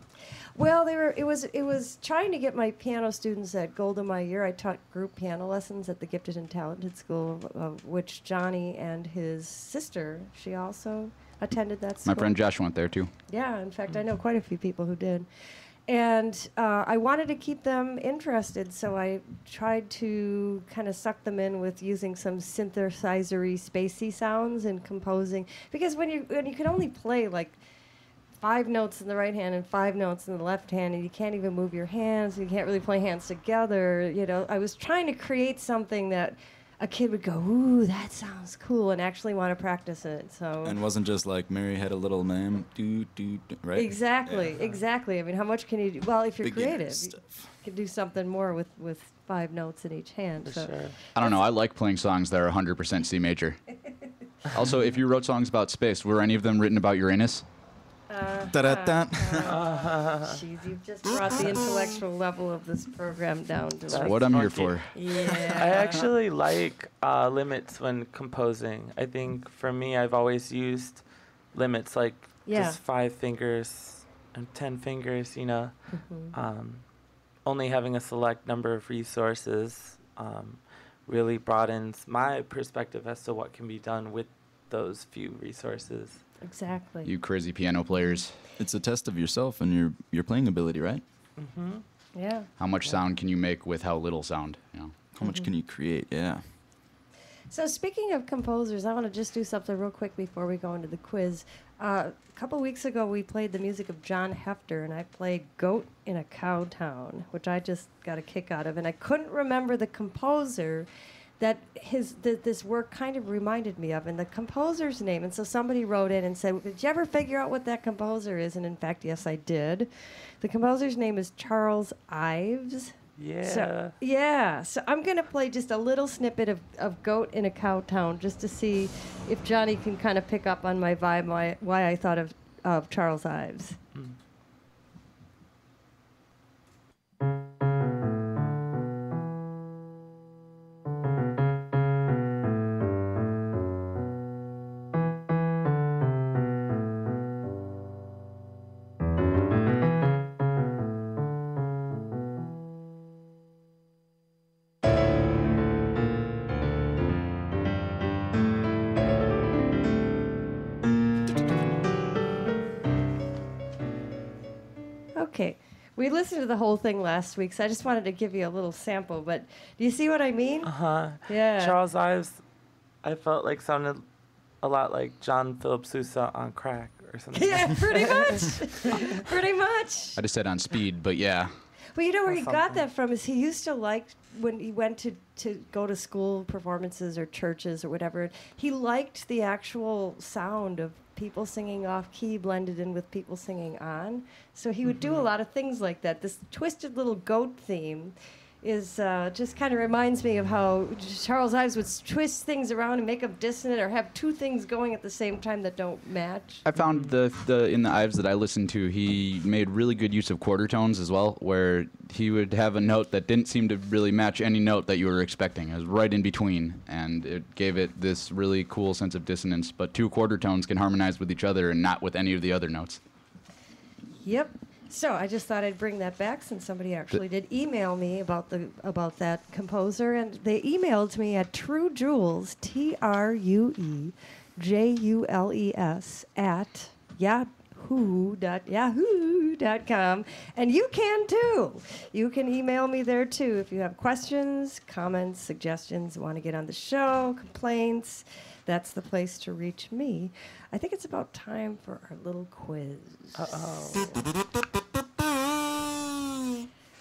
Well, it was trying to get my piano students at Golda Meir. I taught group piano lessons at the Gifted and Talented School, of which Johnny and his sister, she also attended that school. My friend Josh went there too. Yeah, in fact, I know quite a few people who did. And I wanted to keep them interested, so I tried to kind of suck them in with using some synthesizer-y, spacey sounds and composing. Because when you can only play like 5 notes in the right hand and 5 notes in the left hand, and you can't even move your hands, and you can't really play hands together. I was trying to create something that a kid would go, "Ooh, that sounds cool," and actually want to practice it. So And wasn't just like Mary had a little lamb, right? exactly, exactly. I mean, how much can you do? Well, if you're Beginner creative, you stuff. can do something more with 5 notes in each hand. For So. sure. I don't know. I like playing songs that are 100% C major. Also, if you wrote songs about space, were any of them written about Uranus? Da-da-da. Jeez, you've just brought the intellectual level of this program down to That's That's what I'm here funky. for. Yeah. I actually like limits when composing. I think for me, I've always used limits like Yeah. just 5 fingers and 10 fingers, only having a select number of resources really broadens my perspective as to what can be done with those few resources. Exactly. You crazy piano players. It's a test of yourself and your playing ability, right? Yeah. How much sound can you make with how little sound? You know? How much can you create? Yeah. So speaking of composers, I want to just do something real quick before we go into the quiz. A couple weeks ago, we played the music of John Hefter, and I played "Goat in a Cow Town," which I just got a kick out of, and I couldn't remember the composer that this work kind of reminded me of, and the composer's name. And so somebody wrote in and said, "Did you ever figure out what that composer is?" And in fact, yes, I did. The composer's name is Charles Ives. Yeah. So I'm going to play just a little snippet of Goat in a Cow Town just to see if Johnny can kind of pick up on my vibe, why I thought of Charles Ives. Okay. We listened to the whole thing last week, so I just wanted to give you a little sample. But do you see what I mean? Uh-huh. Yeah. Charles Ives, I felt like sounded a lot like John Philip Sousa on crack or something. Yeah, pretty much. Pretty much. I just said on speed, but yeah. Well, you know where Or he got something. that from is he used to like when he went to go to school performances or churches or whatever. He liked the actual sound of people singing off key blended in with people singing on. So he would do a lot of things like that. This twisted little goat theme is just kind of reminds me of how Charles Ives would twist things around and make them dissonant or have two things going at the same time that don't match. I found in the Ives that I listened to, he made really good use of quarter tones as well, where he would have a note that didn't seem to really match any note that you were expecting. It was right in between, and it gave it this really cool sense of dissonance. But 2 quarter tones can harmonize with each other and not with any of the other notes. Yep. So I just thought I'd bring that back since somebody actually did email me about that composer, and they emailed me at TrueJules, TrueJules at yahoo.com, and you can too. You can email me there too if you have questions, comments, suggestions, want to get on the show, complaints. That's the place to reach me. I think it's about time for our little quiz. Uh-oh.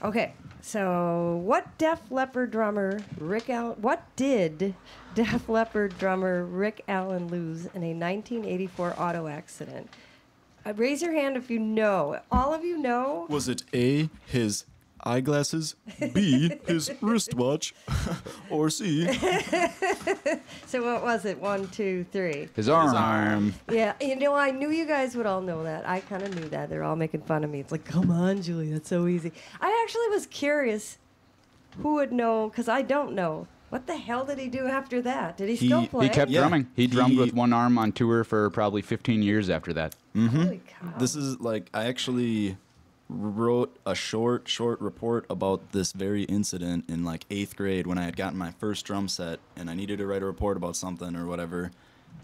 Okay, so what did Def Leppard drummer Rick Allen lose in a 1984 auto accident? Raise your hand if you know. All of you know? Was it A, his eyeglasses, B, his wristwatch, or C, So what was it? 1, 2, 3. His arm. his arm? Yeah, you know, I knew you guys would all know that. I kind of knew that. They're all making fun of me. It's like, come on, Julie, that's so easy. I actually was curious who would know, because I don't know. What the hell did he do after that? Did he still play? He kept Yeah. drumming. He drummed He- with one arm on tour for probably 15 years after that. Holy cow. This is like, I actually wrote a short report about this very incident in like 8th grade when I had gotten my first drum set and I needed to write a report about something or whatever.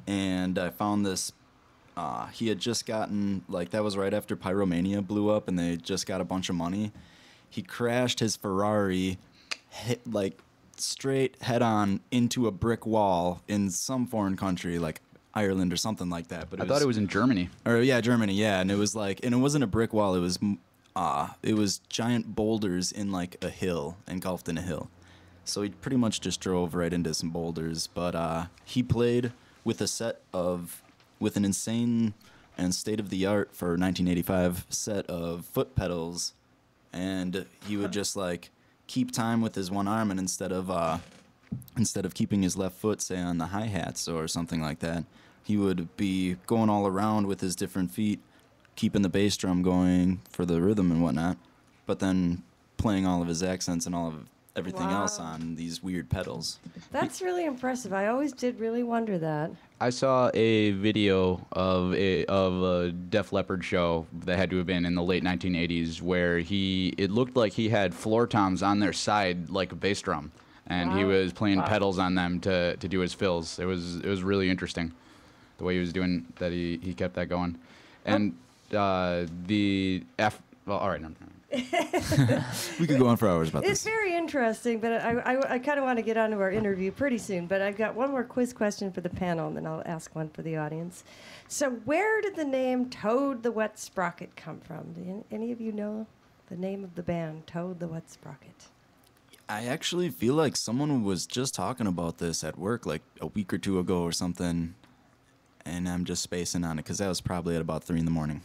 And I found this, he had just gotten, like that was right after Pyromania blew up and they just got a bunch of money. He crashed his Ferrari, hit like straight head on into a brick wall in some foreign country, like Ireland or something like that. But I thought it was in Germany. or yeah, Germany, yeah, and it was like, and it wasn't a brick wall. It was giant boulders in like a hill, engulfed in a hill. So he pretty much just drove right into some boulders. But he played with with an insane and state of the art for 1985 set of foot pedals, and he would just like keep time with his one arm, and instead of keeping his left foot, say, on the hi-hats or something like that, he would be going all around with his different feet, keeping the bass drum going for the rhythm and whatnot, but then playing all of his accents and all of everything else Wow. on these weird pedals. That's really impressive. I always did really wonder that. I saw a video of a Def Leppard show that had to have been in the late 1980s where it looked like he had floor toms on their side like a bass drum, and he Wow. was playing pedals on them to do his fills. It was really interesting the way he was doing that. He kept that going, and well, all right, no. We could go on for hours about It's this. very interesting, but I kind of want to get on to our interview pretty soon. But I've got one more quiz question for the panel, and then I'll ask one for the audience. So where did the name Toad the Wet Sprocket come from? Do any of you know the name of the band, Toad the Wet Sprocket? I actually feel like someone was just talking about this at work like a week or two ago or something, and I'm just spacing on it because that was probably at about 3 in the morning.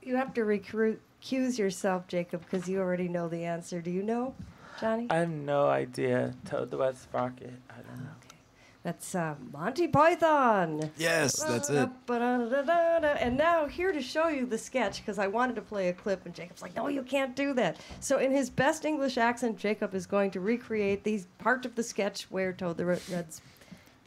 You have to recuse yourself, Jacob, because you already know the answer. Do you know, Johnny? I have no idea. Toad the Wet Sprocket. I don't know. Okay. That's Monty Python. Yes, that's it. And now here to show you the sketch, because I wanted to play a clip, and Jacob's like, no, you can't do that. So in his best English accent, Jacob is going to recreate these part of the sketch where Toad the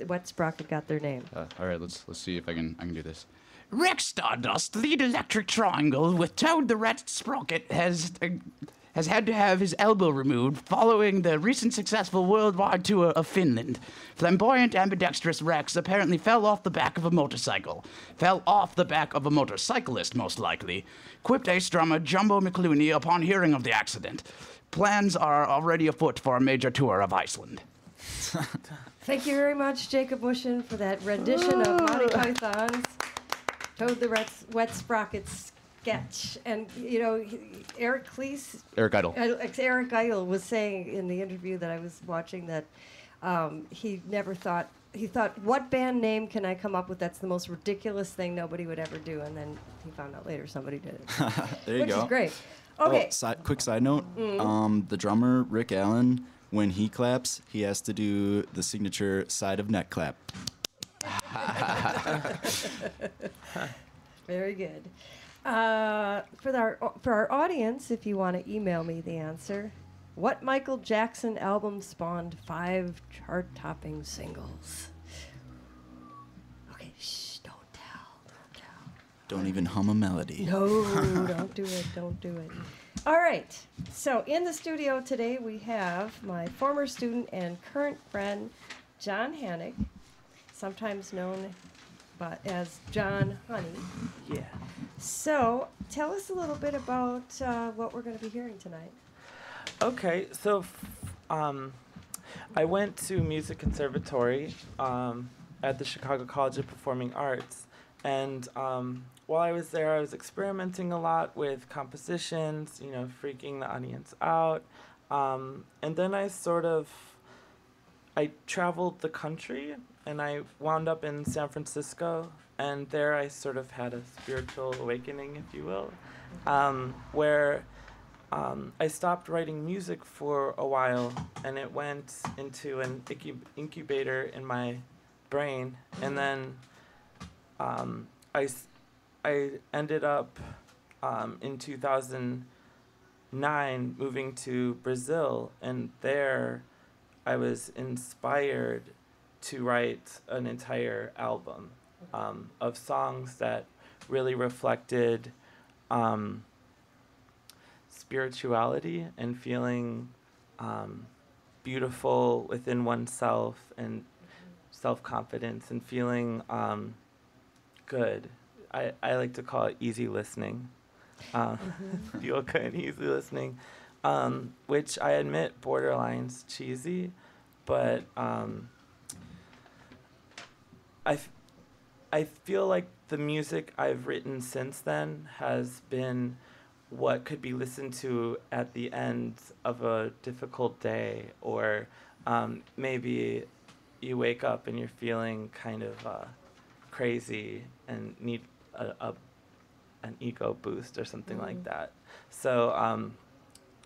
Wet Sprocket got their name. All right, let's see if I can do this. Rex Stardust, lead electric triangle with Toad the Rat Sprocket, has had to have his elbow removed following the recent successful worldwide tour of Finland. Flamboyant, ambidextrous Rex apparently fell off the back of a motorcycle. Fell off the back of a motorcyclist, most likely. Quipped ace drummer Jumbo McClooney upon hearing of the accident. Plans are already afoot for a major tour of Iceland. Thank you very much, Jacob Mushin, for that rendition of Monty Python's Toad the Wet Sprocket sketch. And, you know, Eric Idle. Idle was saying in the interview that I was watching that he thought, what band name can I come up with that's the most ridiculous thing nobody would ever do? And then he found out later somebody did it. There you Which go. is great. Okay. Quick side note. The drummer, Rick Allen, when he claps, he has to do the signature side of neck clap. Very good. For our audience, if you want to email me the answer, what Michael Jackson album spawned 5 chart-topping singles? Okay, shh, don't tell. Don't even hum a melody. No, don't do it. All right, so in the studio today we have my former student and current friend, John Hannick, sometimes known as John Honey. Yeah. So, tell us a little bit about what we're going to be hearing tonight. Okay, so I went to music conservatory at the Chicago College of Performing Arts, and while I was there, I was experimenting a lot with compositions, freaking the audience out. And then I traveled the country, and I wound up in San Francisco, and there I sort of had a spiritual awakening, if you will, where I stopped writing music for a while, and it went into an incubator in my brain, and then I ended up in 2009 moving to Brazil, and there I was inspired to write an entire album of songs that really reflected spirituality and feeling beautiful within oneself and self-confidence and feeling good. I like to call it easy listening. Feel good, easy listening, which I admit borderlines cheesy, but I feel like the music I've written since then has been what could be listened to at the end of a difficult day, or maybe you wake up and you're feeling kind of crazy and need an ego boost or something like that. So,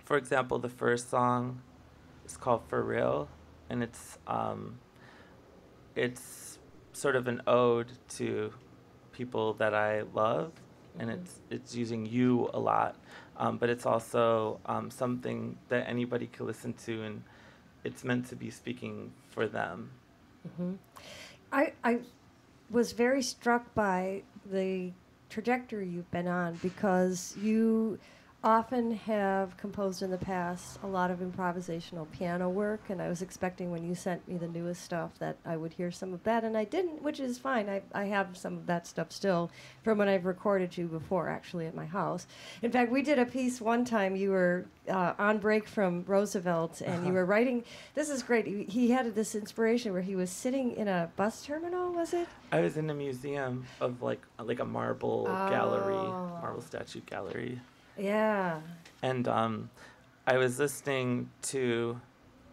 for example, the first song is called For Real, and it's sort of an ode to people that I love, and it's using you a lot, but it's also something that anybody can listen to, and it's meant to be speaking for them. I was very struck by the trajectory you've been on, because you often have composed in the past a lot of improvisational piano work, and I was expecting when you sent me the newest stuff that I would hear some of that, and I didn't, which is fine. I have some of that stuff still from when I've recorded you before, actually, at my house. In fact, we did a piece one time. You were on break from Roosevelt, and you were writing. This is great. He had this inspiration where he was sitting in a bus terminal, was it? I was in a museum of like a marble gallery, marble statue gallery. Yeah. And I was listening to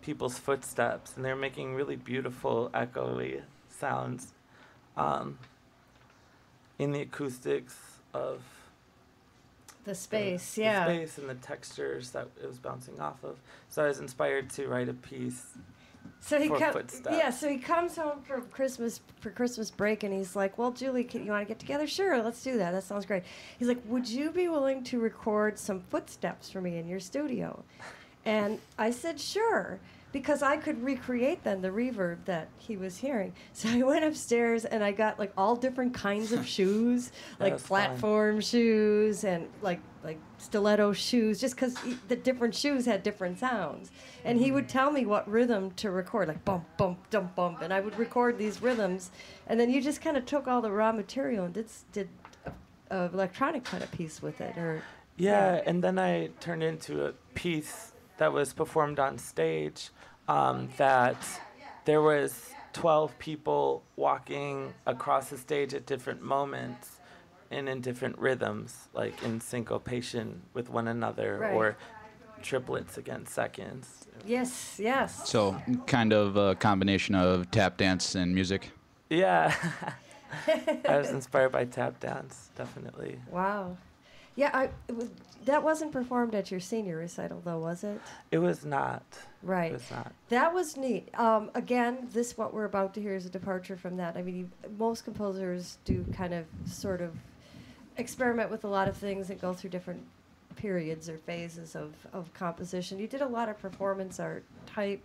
people's footsteps, and they're making really beautiful echoey sounds in the acoustics of The space, the yeah. space and the textures that it was bouncing off of. So I was inspired to write a piece. So he for comes. footsteps. Yeah, so he comes home for Christmas break, and he's like, "Well, Julie, you want to get together? Sure, let's do that. That sounds great." He's like, "Would you be willing to record some footsteps for me in your studio?" And I said, "Sure," because I could recreate then the reverb that he was hearing. So I went upstairs and I got like all different kinds of shoes, like was fun. platform shoes and like stiletto shoes, just because the different shoes had different sounds. And he would tell me what rhythm to record, like bump, bump, dump, bump, and I would record these rhythms. And then you just kind of took all the raw material and did a electronic kind of piece with it, or Yeah, and then I turned into a piece that was performed on stage, that there was 12 people walking across the stage at different moments and in different rhythms, like in syncopation with one another, Right. or triplets against seconds. Yes, yes. So kind of a combination of tap dance and music. Yeah. I was inspired by tap dance, definitely. Wow. Yeah, that wasn't performed at your senior recital, though, was it? It was not. Right. It was not. That was neat. Again, what we're about to hear is a departure from that. I mean, most composers do kind of sort of experiment with a lot of things and go through different periods or phases of composition. You did a lot of performance art type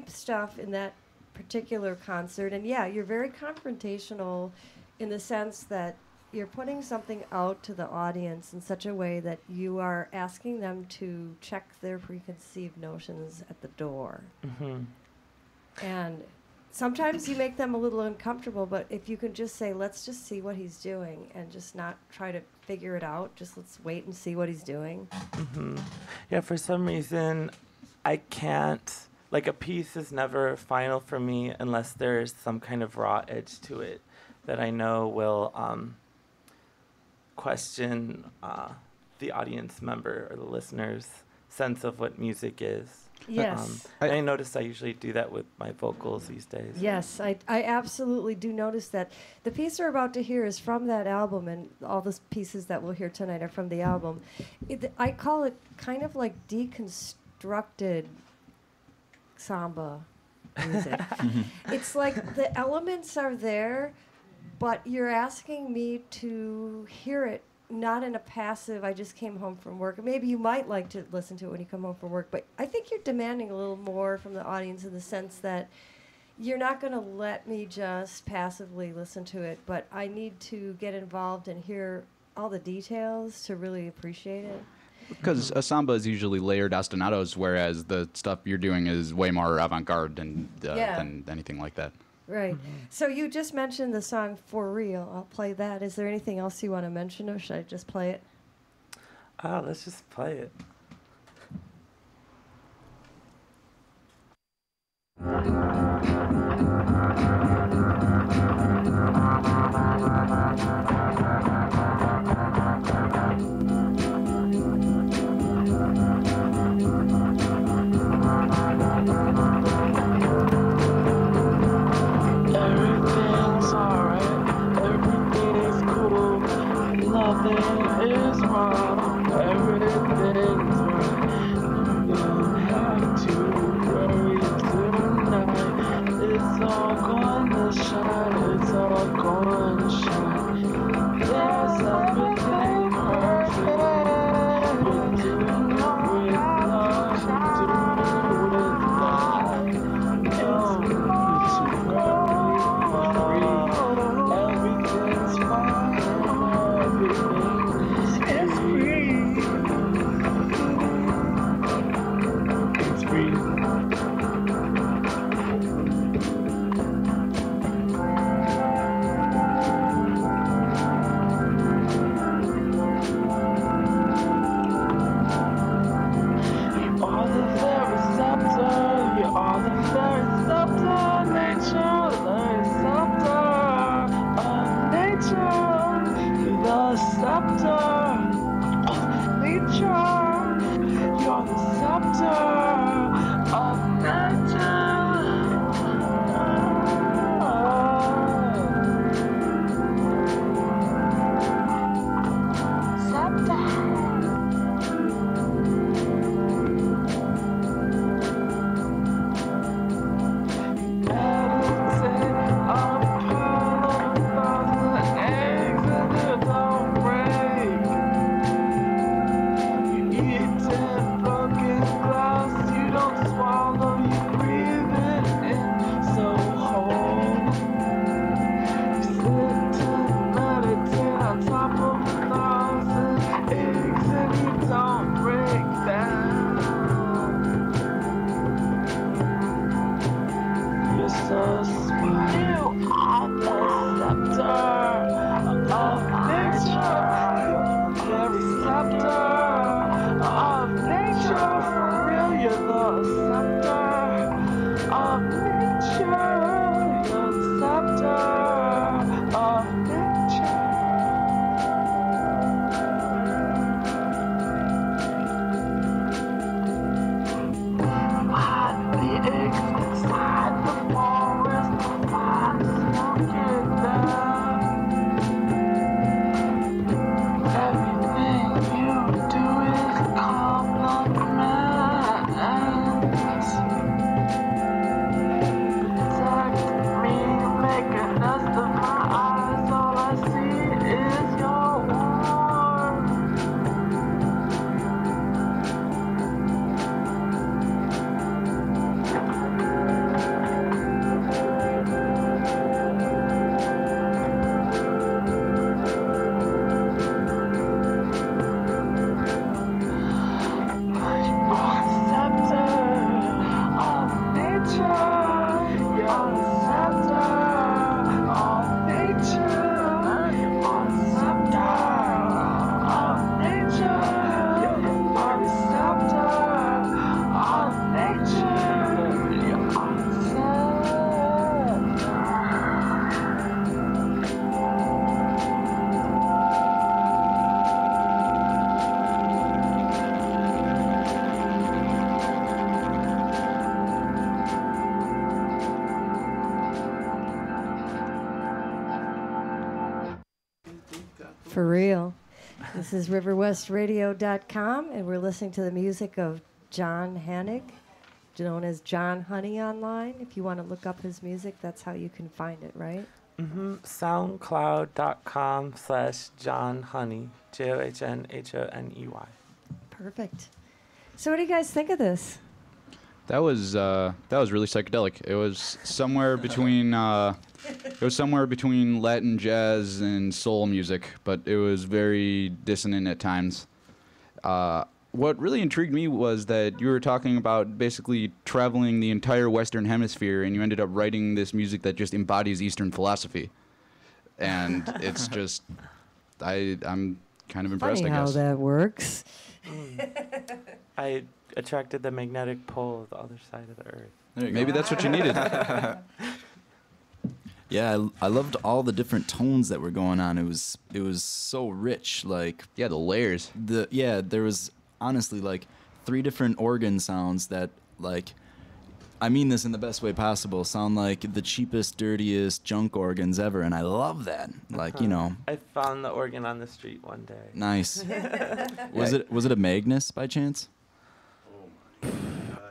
stuff in that particular concert. And yeah, you're very confrontational in the sense that you're putting something out to the audience in such a way that you are asking them to check their preconceived notions at the door. Mm-hmm. And sometimes you make them a little uncomfortable, but if you can just say, let's just see what he's doing and just not try to figure it out, just let's wait and see what he's doing. Mm-hmm. Yeah, for some reason, I can't, like, a piece is never final for me unless there's some kind of raw edge to it that I know will question the audience member or the listener's sense of what music is. Yes. I noticed I usually do that with my vocals these days. Yes, I absolutely do notice that. The piece we're about to hear is from that album, and all the pieces that we'll hear tonight are from the album. I call it kind of like deconstructed samba music. It's like the elements are there, but you're asking me to hear it not in a passive, I just came home from work. Maybe you might like to listen to it when you come home from work, but I think you're demanding a little more from the audience in the sense that you're not going to let me just passively listen to it, but I need to get involved and hear all the details to really appreciate it. Because a samba is usually layered ostinatos, whereas the stuff you're doing is way more avant-garde than anything like that. Right. So you just mentioned the song For Real. I'll play that. Is there anything else you want to mention, or should I just play it? Let's just play it. Everything's alright, everything's cool, nothing is wrong, everything's right. You don't have to worry tonight. It's all gonna shine, it's all gonna shine. Yes, everything perfect. We're doing it with love, doing it with love. No need to worry. Everything's fine, everything is free. It's free. You are the very receptor, you are the very receptor, nature, the receptor of nature, the scepter of nature, you're the scepter of nature. For real. This is riverwestradio.com, and we're listening to the music of John Hannig, known as John Honey online. If you want to look up his music, that's how you can find it, right? SoundCloud.com/John Honey, JOHNHONEY. Perfect. So what do you guys think of this? That was really psychedelic. It was somewhere between Latin jazz and soul music, but it was very dissonant at times. What really intrigued me was that you were talking about basically traveling the entire Western Hemisphere, and you ended up writing this music that just embodies Eastern philosophy. And it's just, I'm kind of impressed, Funny I how guess. that works. I attracted the magnetic pole of the other side of the earth. Maybe that's what you needed. Yeah, I loved all the different tones that were going on. It was so rich. Like Yeah, the layers. there was honestly like 3 different organ sounds that, like, I mean this in the best way possible, sound like the cheapest, dirtiest junk organs ever, and I love that. Like, you know, I found the organ on the street one day. nice. Was it a Magnus by chance?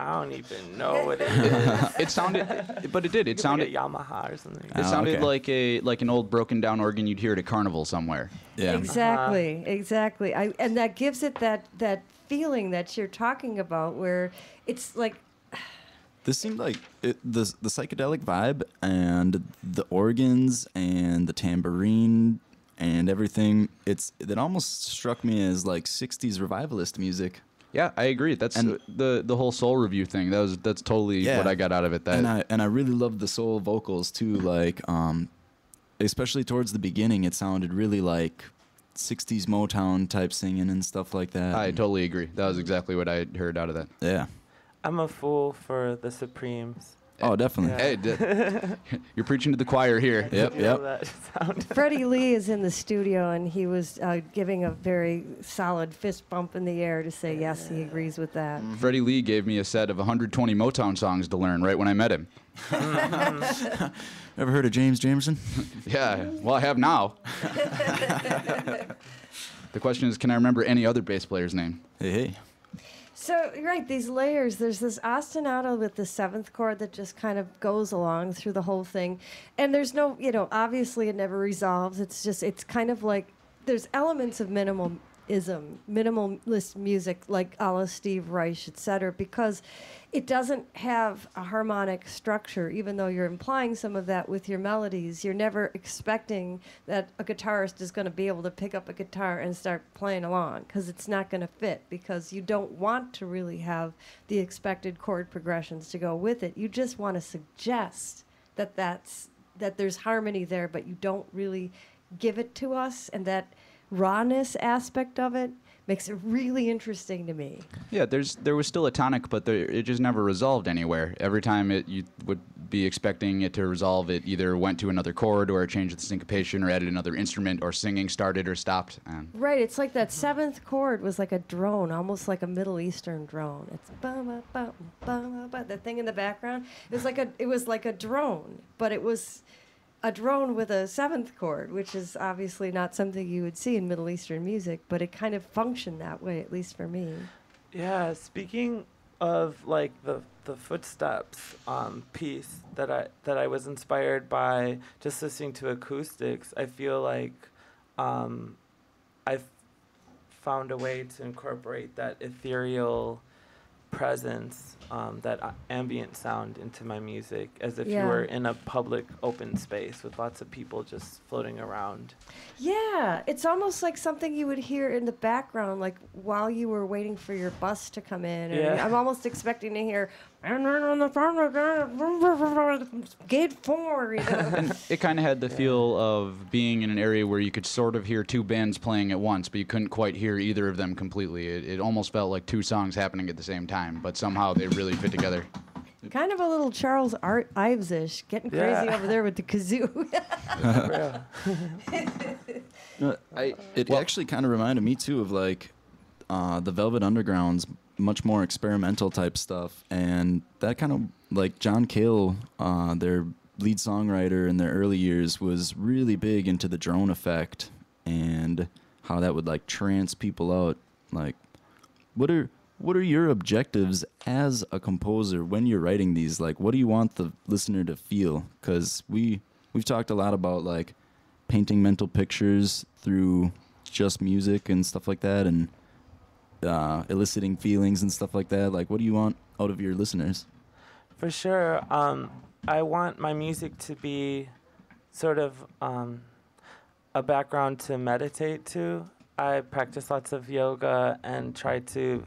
I don't even know what it is. It sounded, but it did. It Like sounded. a Yamaha or something. It Oh, sounded okay. like an old broken down organ you'd hear at a carnival somewhere. Yeah. Exactly, exactly. And that gives it that feeling that you're talking about, where it's like, This seemed like the psychedelic vibe and the organs and the tambourine and everything. It almost struck me as like 60s revivalist music. Yeah, I agree. That's And- the whole soul review thing. That's totally Yeah. what I got out of it. That And I really loved the soul vocals too. Like, especially towards the beginning, it sounded really like 60s Motown type singing and stuff like that. I totally agree. That was exactly what I heard out of that. Yeah. I'm a fool for the Supremes. Oh, definitely. Yeah. Hey, you're preaching to the choir here. Yep, You know yep. that sound. Freddie Lee is in the studio, and he was giving a very solid fist bump in the air to say yes, he agrees with that. Freddie Lee gave me a set of 120 Motown songs to learn right when I met him. Ever heard of James Jamerson? Yeah, well, I have now. The question is, can I remember any other bass player's name? Hey. So, you're right, these layers, there's this ostinato with the 7th chord that just kind of goes along through the whole thing. And there's no, obviously it never resolves. It's just, it's kind of like, there's elements of minimalist music like a la Steve Reich, etc., because it doesn't have a harmonic structure. Even though you're implying some of that with your melodies, you're never expecting that a guitarist is going to be able to pick up a guitar and start playing along, because it's not going to fit, because you don't want to really have the expected chord progressions to go with it. You just want to suggest that there's harmony there, but you don't really give it to us, and that rawness aspect of it makes it really interesting to me. Yeah, there was still a tonic, but it just never resolved anywhere. Every time you would be expecting it to resolve, it either went to another chord or it changed the syncopation or added another instrument or singing started or stopped. And Right, it's like that 7th chord was like a drone, almost like a Middle Eastern drone. It's ba ba ba ba. That thing in the background, it was like a drone, but it was a drone with a 7th chord, which is obviously not something you would see in Middle Eastern music, but it kind of functioned that way, at least for me. Yeah, speaking of like the footsteps piece that I was inspired by just listening to acoustics, I feel like I've found a way to incorporate that ethereal presence, that ambient sound into my music, as if you Yeah. were in a public open space with lots of people just floating around. Yeah, it's almost like something you would hear in the background, like while you were waiting for your bus to come in. Or Yeah. I'm almost expecting to hear gate 4. it kind of had the feel of being in an area where you could sort of hear 2 bands playing at once, but you couldn't quite hear either of them completely. It almost felt like 2 songs happening at the same time, but somehow they really fit together. Kind of a little Charles Ives-ish, getting crazy Yeah. over there with the kazoo. It actually kind of reminded me too of like the Velvet Underground's much more experimental type stuff, and that kind of like John Cale, their lead songwriter in their early years, was really big into the drone effect, and how that would like trance people out. Like, what are your objectives as a composer when you're writing these? Like, what do you want the listener to feel? Because we've talked a lot about like painting mental pictures through just music and stuff like that, and eliciting feelings and stuff like that. Like, what do you want out of your listeners? For sure. I want my music to be sort of a background to meditate to. I practice lots of yoga and try to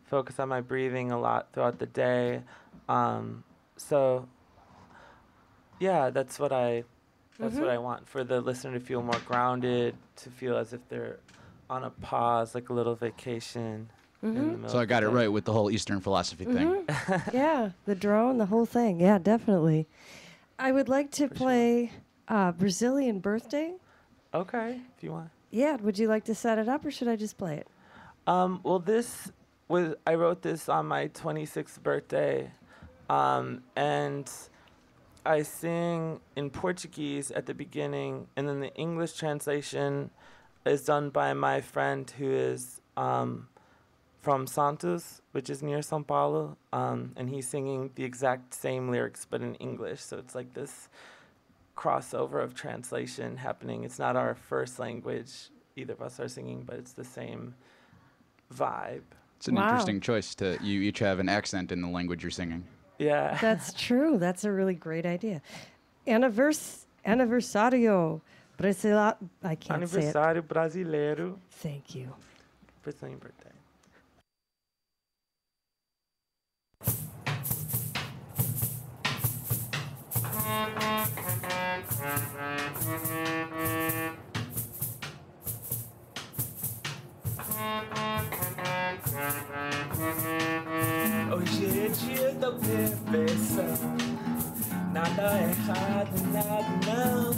focus on my breathing a lot throughout the day. So, yeah, that's what I want, for the listener to feel more grounded, to feel as if they're on a pause, like a little vacation. In the middle So I of got the it day. right with the whole Eastern philosophy thing. Yeah, the drone, the whole thing. Yeah, definitely. I would like to play Brazilian Birthday. Okay, if you want. Yeah, would you like to set it up, or should I just play it? Well, I wrote this on my 26th birthday, and I sing in Portuguese at the beginning, and then the English translation is done by my friend who is from Santos, which is near São Paulo, and he's singing the exact same lyrics but in English. So it's like this crossover of translation happening. It's not our first language either of us are singing, but it's the same vibe. It's an Wow. interesting choice to you each have an accent in the language you're singing. Yeah. That's true. That's a really great idea. Aniversario Brasileiro. I can't say it. Aniversário brasileiro. Thank you. Brazilian birthday. Hoje é dia da perfeição. Nada errado, nada não.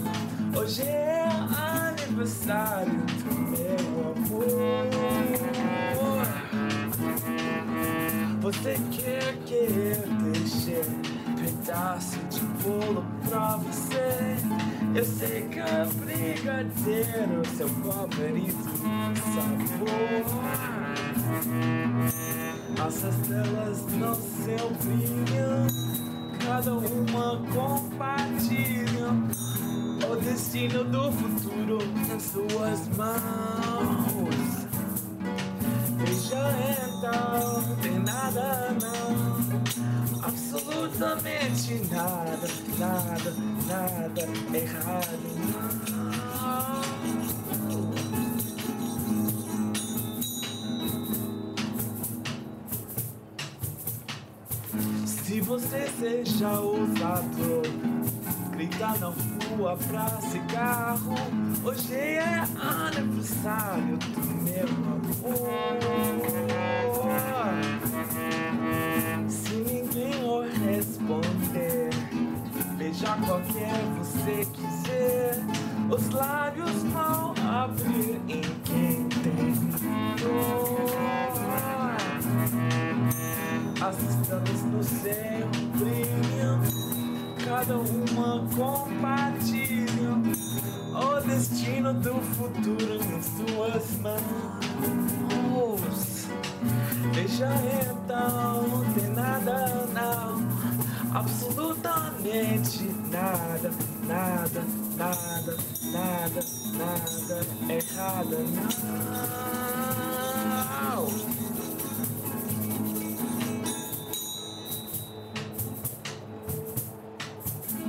Hoje é aniversário do meu amor. Você quer que eu deixe pedaço de bolo pra você? Eu sei que é brigadeiro, seu favorito sabor. As estrelas no seu brilho, cada uma compartilha o destino do futuro em suas mãos. Veja então, tem nada não, absolutamente nada, nada, nada errado não. Se você seja ousado, grita na rua pra cigarro. Hoje é aniversário do meu amor. Se ninguém responder, beija qualquer você quiser. Os lábios vão abrir em quem tem dor. As estrelas no céu brilham, cada uma compartilha o destino do futuro em suas mãos. Veja então, não tem nada não, absolutamente nada, nada, nada, nada, nada errado não.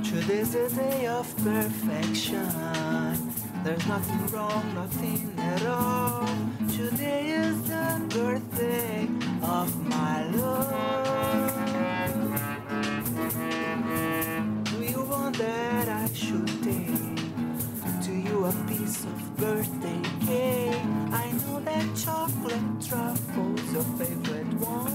Today's a day of perfection. There's nothing wrong, nothing at all. Today is the birthday of my love. Do you want that I should take to you a piece of birthday cake? I know that chocolate truffle's your favorite one.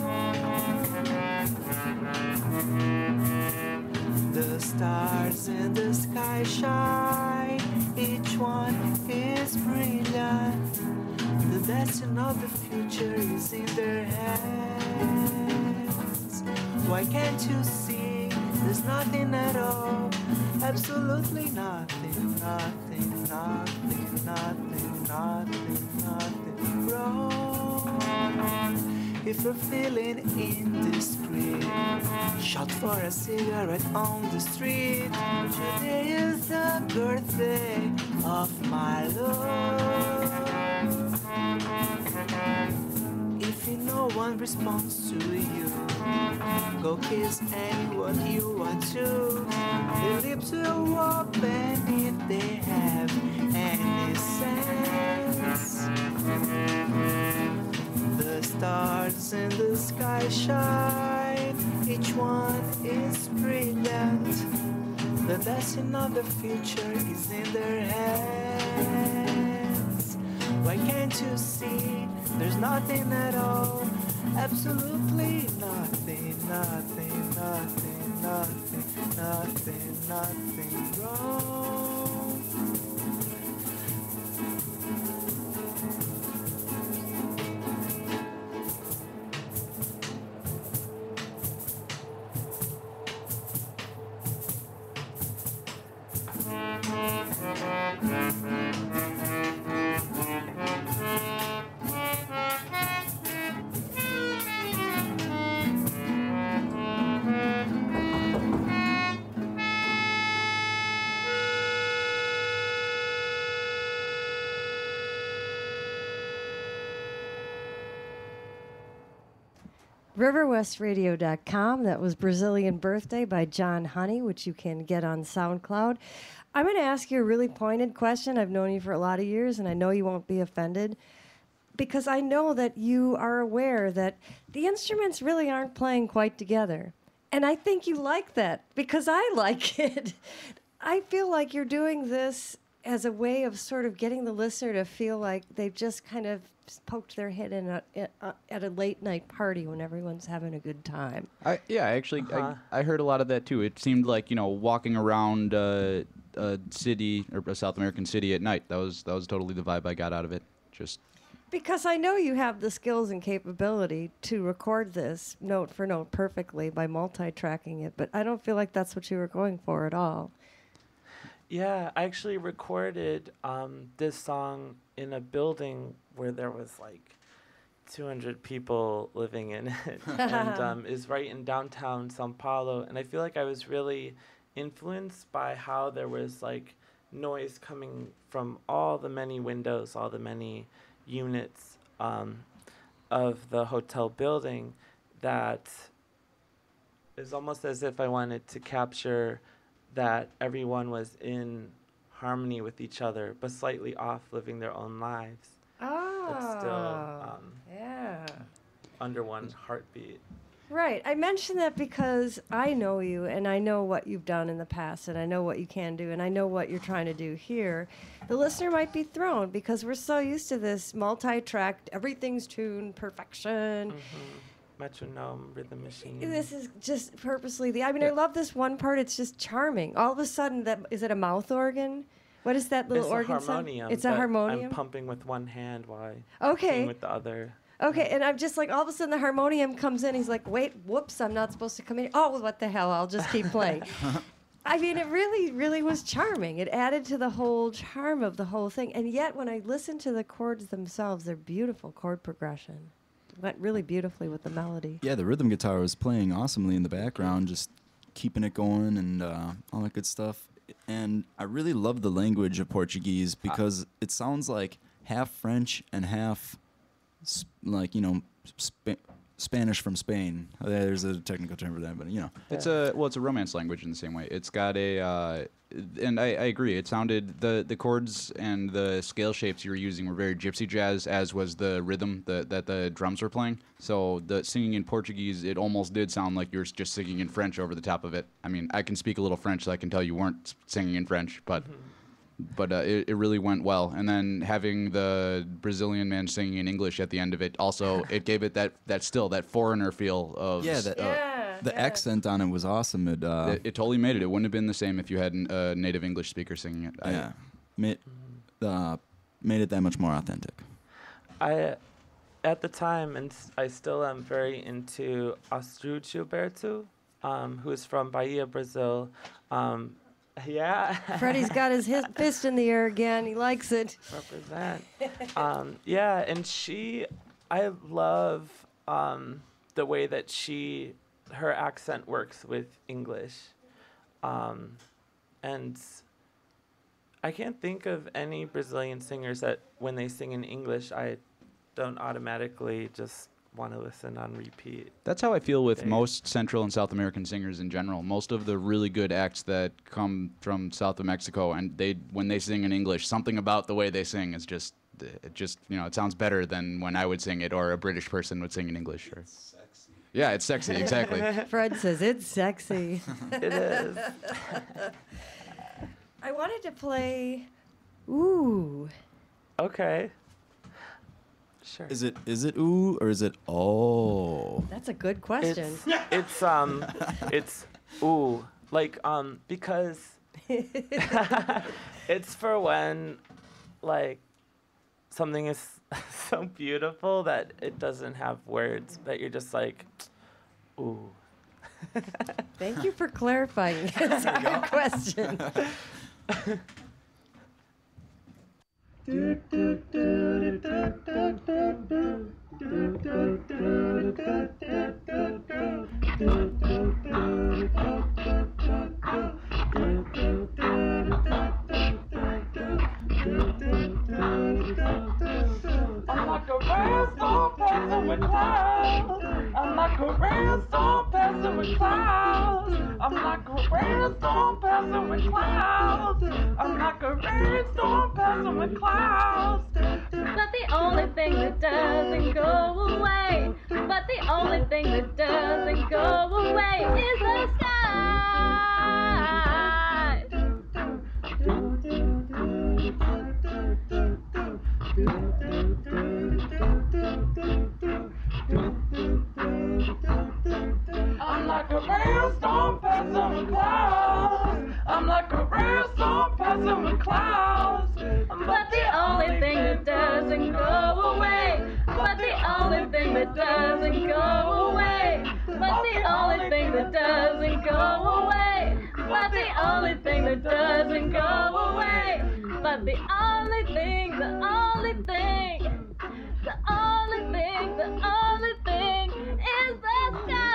The stars in the sky shine, each one is brilliant. The destiny of the future is in their hands. Why can't you see there's nothing at all? Absolutely nothing, nothing, nothing, nothing. nothing wrong. If you're feeling indiscreet, shot for a cigarette on the street. Today is the birthday of my love. If no one responds to you, go kiss anyone you want to. Their lips will open if they have any sense. The stars in the sky shine, each one is brilliant. The destiny of the future is in their hands. Why can't you see there's nothing at all? Absolutely nothing, nothing, nothing, nothing, nothing, nothing wrong. RiverWestRadio.com. That was Brazilian Birthday by John Honey, which you can get on SoundCloud. I'm going to ask you a really pointed question. I've known you for a lot of years, and I know you won't be offended, because I know that you are aware that the instruments really aren't playing quite together. And I think you like that, because I like it. I feel like you're doing this as a way of sort of getting the listener to feel like they've just kind of poked their head in at a late night party when everyone's having a good time. I heard a lot of that too. It seemed like, walking around a city or a South American city at night. That was totally the vibe I got out of it. Just because I know you have the skills and capability to record this note for note perfectly by multi-tracking it, but I don't feel like that's what you were going for at all. Yeah, I actually recorded this song in a building where there was like 200 people living in it, and is right in downtown São Paulo. And I feel like I was really influenced by how there was like noise coming from all the many windows, all the many units of the hotel building, that is almost as if I wanted to capture that everyone was in harmony with each other, but slightly off, living their own lives. But still yeah. under one heartbeat. Right. I mention that because I know you, and I know what you've done in the past, and I know what you can do, and I know what you're trying to do here. The listener might be thrown because we're so used to this multi-tracked, everything's tuned, perfection. Metronome, rhythm machine. This is just purposely I love this one part. It's just charming. All of a sudden, is it a mouth organ? What is that little organ It's a harmonium. sound? It's a harmonium? I'm pumping with one hand while I Okay. sing with the other. Okay, and I'm just like, all of a sudden the harmonium comes in. He's like, wait, whoops, I'm not supposed to come in. Oh, what the hell, I'll just keep playing. I mean, it really, really was charming. It added to the whole charm of the whole thing. And yet, when I listen to the chords themselves, they're beautiful chord progression. Went really beautifully with the melody. Yeah, the rhythm guitar was playing awesomely in the background, just keeping it going and all that good stuff. And I really love the language of Portuguese because it sounds like half French and half Spanish from Spain. There's a technical term for that, but it's a romance language in the same way. It's got and I agree. It sounded the chords and the scale shapes you were using were very gypsy jazz, as was the rhythm that the drums were playing. So the singing in Portuguese, it almost did sound like you were just singing in French over the top of it. I mean, I can speak a little French, so I can tell you weren't singing in French, but. But it really went well. And then having the Brazilian man singing in English at the end of it, also, it gave it that foreigner feel of... The accent on it was awesome. It totally made it. It wouldn't have been the same if you had a native English speaker singing it. Made it that much more authentic. At the time, and I still am very into Astrud Gilberto, who is from Bahia, Brazil. Yeah. Freddie's got his fist in the air again. He likes it. Represent. Yeah, and I love the way that her accent works with English. And I can't think of any Brazilian singers that when they sing in English, I don't automatically just want to listen on repeat. That's how I feel with Okay. most Central and South American singers in general. Most of the really good acts that come from south of Mexico, and when they sing in English, something about the way they sing is just it sounds better than when I would sing it or a British person would sing in English. Or, sexy. Yeah, it's sexy, exactly. Fred says it's sexy. It is. I wanted to play. Ooh. Okay. Sure. Is it ooh or is it oh? That's a good question. It's ooh, like because it's for when like something is so beautiful that it doesn't have words, but you're just like ooh. Thank you for clarifying. It's a good question. I'm like a rainstorm passing with clouds. I'm like a rainstorm passing with clouds. I'm like a rainstorm passing with clouds. I'm like a rainstorm passing with clouds. But the only thing that doesn't go away, but the only thing that doesn't go away is the sky. I'm like a rainstorm passing with clouds. I'm like a rainstorm passing with clouds. But the only thing that doesn't go away, but the only thing that doesn't go away, but the only thing that doesn't go away, but the only thing that doesn't go away, but the only thing, the only thing, the only thing, the only thing is the sky.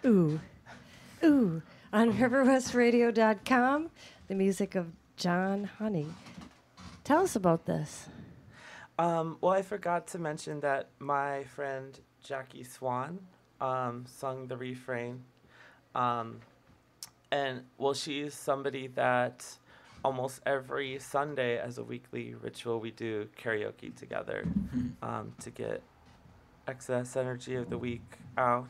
Ooh. Ooh. On riverwestradio.com, the music of John Honey. Tell us about this. Well, I forgot to mention that my friend Jackie Swan sung the refrain. And, well, she's somebody that almost every Sunday as a weekly ritual we do karaoke together to get excess energy of the week out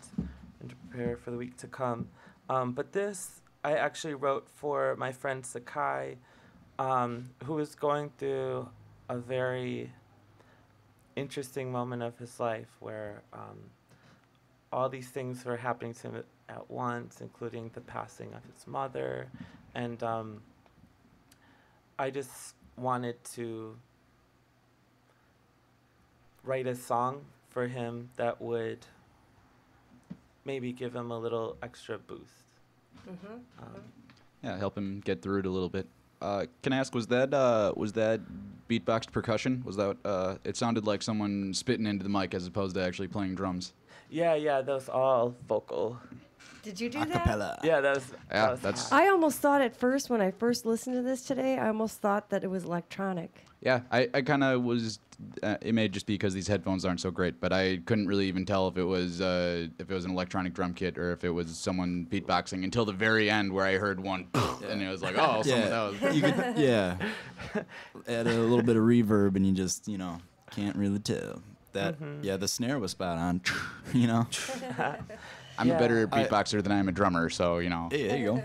and to prepare for the week to come. But this I actually wrote for my friend Sakai, who was going through a very interesting moment of his life where all these things were happening to him at once, including the passing of his mother. And I just wanted to write a song for him that would maybe give him a little extra boost. Yeah, help him get through it a little bit. Can I ask, was that beatboxed percussion? Was that it sounded like someone spitting into the mic as opposed to actually playing drums? Yeah, that was all vocal. Did you do that? Acapella. Yeah, that Yeah, was that's I almost thought at first, when I first listened to this today, I almost thought that it was electronic. yeah. I kind of was. It may just be because these headphones aren't so great, but I couldn't really even tell if it was an electronic drum kit or if it was someone beatboxing until the very end where I heard one, and it was like, oh, someone that was. You could, yeah. Add a little bit of reverb, and you just, can't really tell. That, yeah, the snare was spot on, I'm a better I- beatboxer than I am a drummer, so Hey, there you go.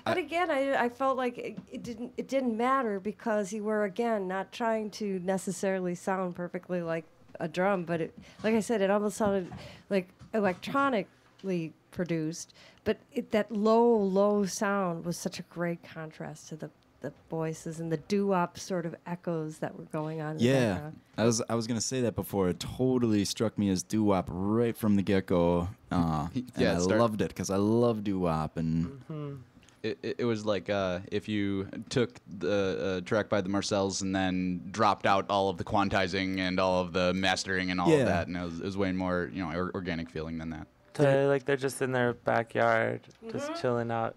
But again, I felt like it didn't matter because you were, again, not trying to necessarily sound perfectly like a drum, but like I said, it almost sounded like electronically produced, but that low sound was such a great contrast to the voices and the doo-wop sort of echoes that were going on in the Yeah, background. I was gonna say that before. It totally struck me as doo-wop right from the get-go. And Yeah, I loved it because I love doo-wop, and it was like if you took the track by the Marcells and then dropped out all of the quantizing and all of the mastering and all Yeah. of that, and it was way more organic feeling than that. totally like they're just in their backyard, just chilling out.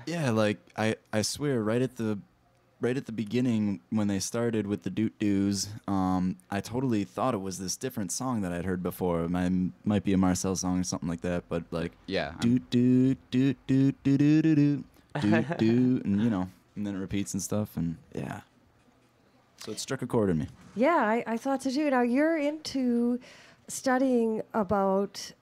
yeah, like I swear, right at the beginning when they started with the doot doos, I totally thought it was this different song that I'd heard before. It might be a Marcel song or something like that, but like Yeah, doot doot doot doot doot doot doot doot doot doot, and and then it repeats and stuff, and yeah. So it struck a chord in me. Yeah, I thought so too. Now you're into studying about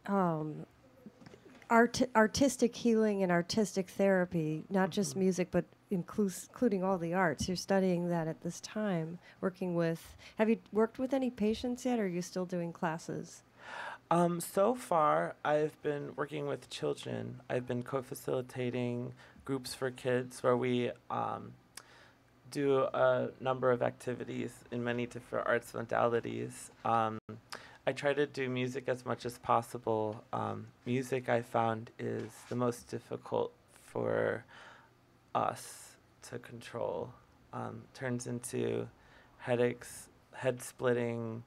artistic healing and artistic therapy, not just music, but including all the arts. You're studying that at this time, working with. Have you worked with any patients yet, or are you still doing classes? So far, I've been working with children. I've been co-facilitating groups for kids where we do a number of activities in many different arts modalities. I try to do music as much as possible. Music, I found, is the most difficult for us to control. Turns into headaches, head-splitting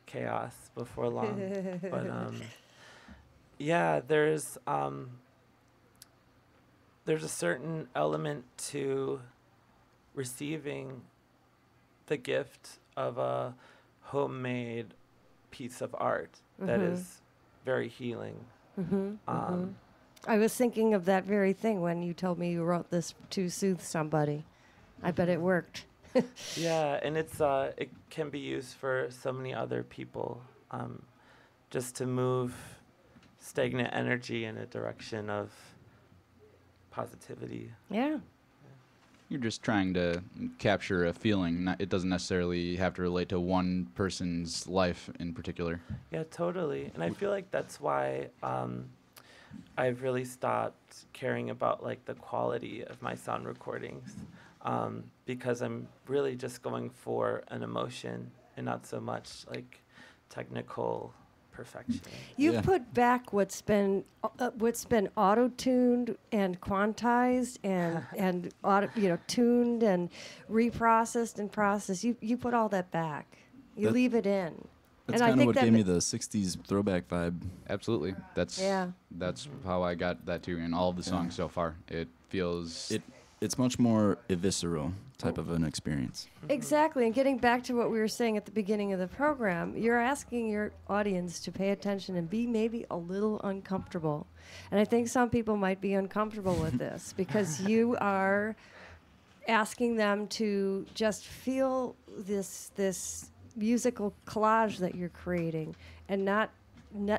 chaos before long. But yeah, there's a certain element to receiving the gift of a homemade piece of art that is very healing. I was thinking of that very thing when you told me you wrote this to soothe somebody. I bet it worked. Yeah, and it can be used for so many other people, just to move stagnant energy in a direction of positivity. Yeah. you're just trying to capture a feeling. It doesn't necessarily have to relate to one person's life in particular. Yeah, totally. And I feel like that's why I've really stopped caring about like the quality of my sound recordings, because I'm really just going for an emotion and not so much like technical perfection. You've Yeah. put back what's been auto-tuned and quantized and tuned and reprocessed and processed. You put all that back. You That- leave it in. That's And I kind of think what that gave me ma- the '60s throwback vibe. Absolutely. That's how I got that too in all of the songs so far. It feels It's much more evisceral type of an experience. Exactly. And getting back to what we were saying at the beginning of the program, you're asking your audience to pay attention and be maybe a little uncomfortable. And I think some people might be uncomfortable with this because you are asking them to just feel this musical collage that you're creating and not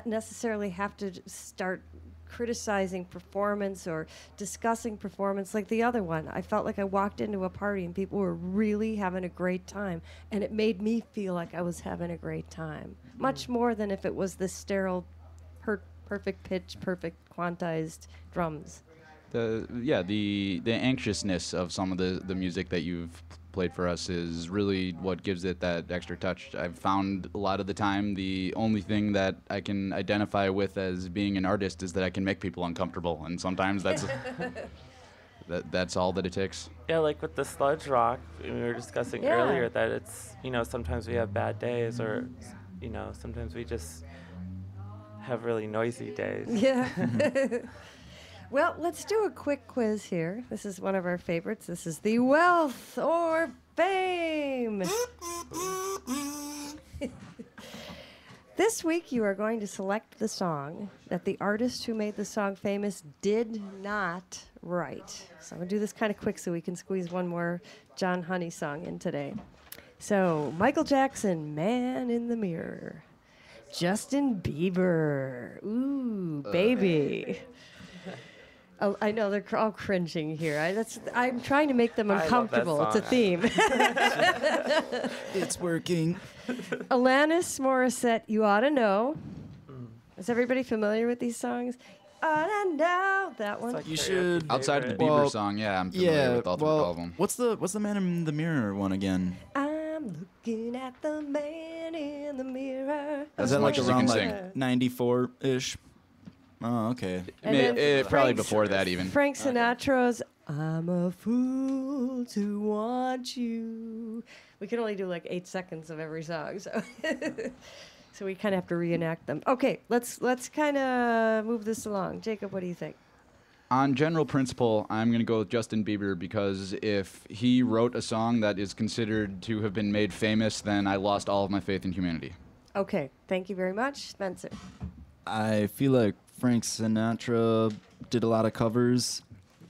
necessarily have to start criticizing performance or discussing performance like the other one. I felt like I walked into a party and people were really having a great time, and it made me feel like I was having a great time, much more than if it was this sterile, perfect pitch, perfect quantized drums. the anxiousness of some of the music that you've played for us is really what gives it that extra touch. I've found a lot of the time the only thing that I can identify with as being an artist is that I can make people uncomfortable, and sometimes that's that's all that it takes. Yeah, like with the sludge rock, we were discussing Yeah. earlier that it's, sometimes we have bad days or, sometimes we just have really noisy days. Yeah. Well, let's do a quick quiz here. This is one of our favorites. This is the Wealth or Fame. This week you are going to select the song that the artist who made the song famous did not write. So I'm going to do this kind of quick so we can squeeze one more John Honey song in today. So, Michael Jackson, Man in the Mirror. Justin Bieber, ooh, Baby. Oh, I know they're all cringing here. I'm trying to make them I love that uncomfortable. It's a song. theme. It's working. Alanis Morissette, You Oughta Know. Is everybody familiar with these songs? Oughta Know, that one. like You karaoke should- Outside of the favorite. Bieber Well, song, yeah, I'm familiar with all three of them. what's the Man in the Mirror one again? I'm looking at the man in the mirror. That's Is that as like much as you around can like sing. 94-ish? Oh, okay. And then Probably Frank- before that even. Frank Sinatra's I'm a fool to want you. We can only do like 8 seconds of every song, so so we kind of have to reenact them. Okay, let's kind of move this along. Jacob, what do you think? On general principle, I'm going to go with Justin Bieber because if he wrote a song that is considered to have been made famous, then I lost all of my faith in humanity. Okay, thank you very much, Spencer. I feel like Frank Sinatra did a lot of covers.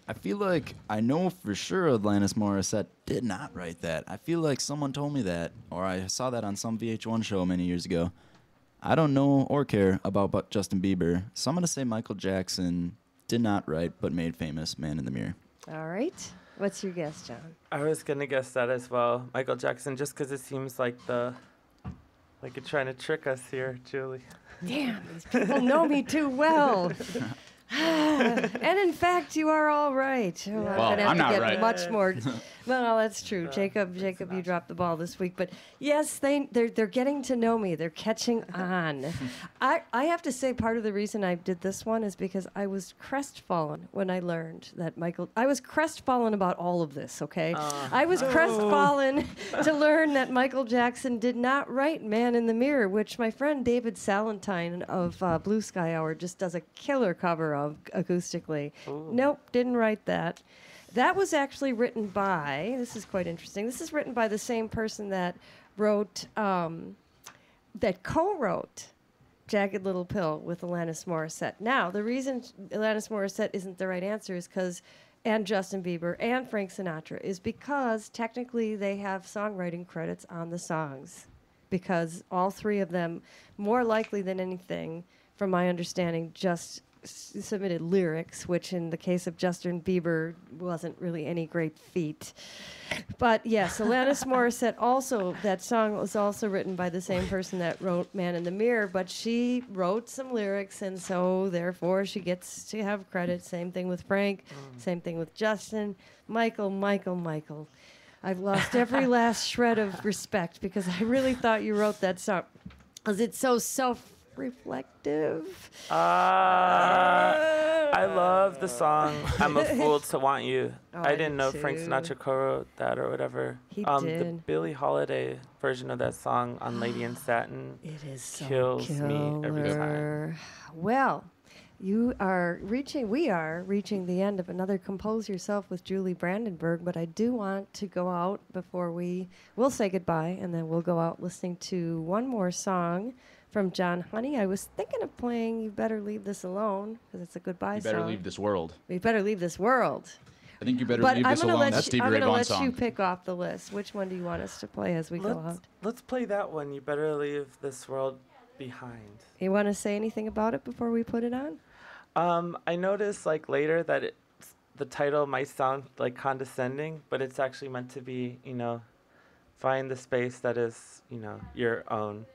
I feel like I know for sure Alanis Morissette did not write that. I feel like someone told me that, or I saw that on some VH1 show many years ago. I don't know or care about Justin Bieber, so I'm going to say Michael Jackson did not write but made famous Man in the Mirror. All right, what's your guess, John? I was gonna guess that as well, Michael Jackson, just because it seems like you're trying to trick us here, Julie. Damn, these people know me too well. And in fact, you are all right. Oh, Well, gonna have I'm to not get right. much more. Well, that's true. Jacob, you dropped the ball this week. But yes, they're getting to know me. They're catching on. I have to say, part of the reason I did this one is because I was crestfallen when I learned that I was crestfallen about all of this, okay? I was crestfallen to learn that Michael Jackson did not write Man in the Mirror, which my friend David Salentine of Blue Sky Hour just does a killer cover of acoustically. Nope, didn't write that. That was actually written by, this is quite interesting, this is written by the same person that wrote, that co-wrote Jagged Little Pill with Alanis Morissette. Now, the reason Alanis Morissette isn't the right answer is and Justin Bieber and Frank Sinatra, is because technically they have songwriting credits on the songs. Because all three of them, more likely than anything, from my understanding, just submitted lyrics, which in the case of Justin Bieber wasn't really any great feat. But yes, Alanis Morissette also, that song was also written by the same person that wrote Man in the Mirror, but she wrote some lyrics, and so therefore she gets to have credit. Same thing with Frank, same thing with Justin. Michael. I've lost every last shred of respect because I really thought you wrote that song because it's so self-reflective. I love the song I'm a Fool to Want You. Oh, I I didn't do know Frank too. Sinatra co-wrote that or whatever. He The did. Billie Holiday version of that song on Lady in Satin It is so kills me every time. killer. Well, we are reaching the end of another Compose Yourself with Julie Brandenburg, but I do want to go out before we'll say goodbye, and then we'll go out listening to one more song from John Honey. I was thinking of playing You Better Leave This Alone, because it's a goodbye You song. better leave this world. We better leave this world. I think You Better But Leave I'm This gonna Alone. let That's Stevie I'm Ray gonna Vaughan's let you song. pick off the list. Which one do you want us to play as we go out? Let's play that one. You better leave this world behind. You want to say anything about it before we put it on? I noticed later that the title might sound condescending, but it's actually meant to be, find the space that is, your own.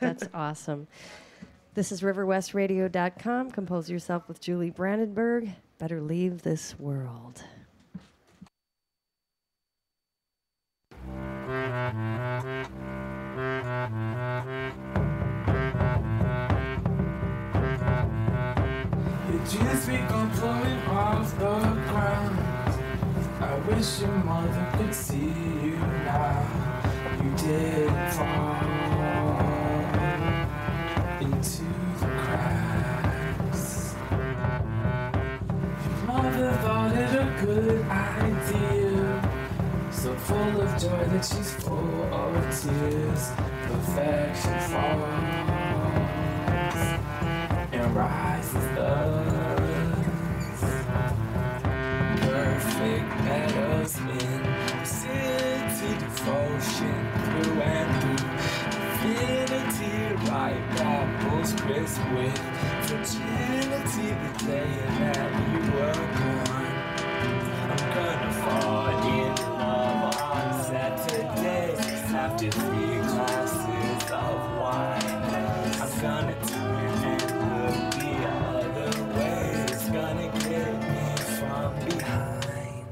That's awesome. This is riverwestradio.com. Compose Yourself with Julie Brandenburg. Better leave this world. Your jeans become flowing off the ground. I wish your mother could see you now. You did fall into the crowd. joy that she's full of tears. Perfection falls and rises up. Perfect petals in city devotion through and through. Infinity, right apples crisp with fragility the day that you were born. I'm gonna fall in love on Saturday after 3 glasses of wine. I'm gonna turn and look the other way. It's gonna get me from behind.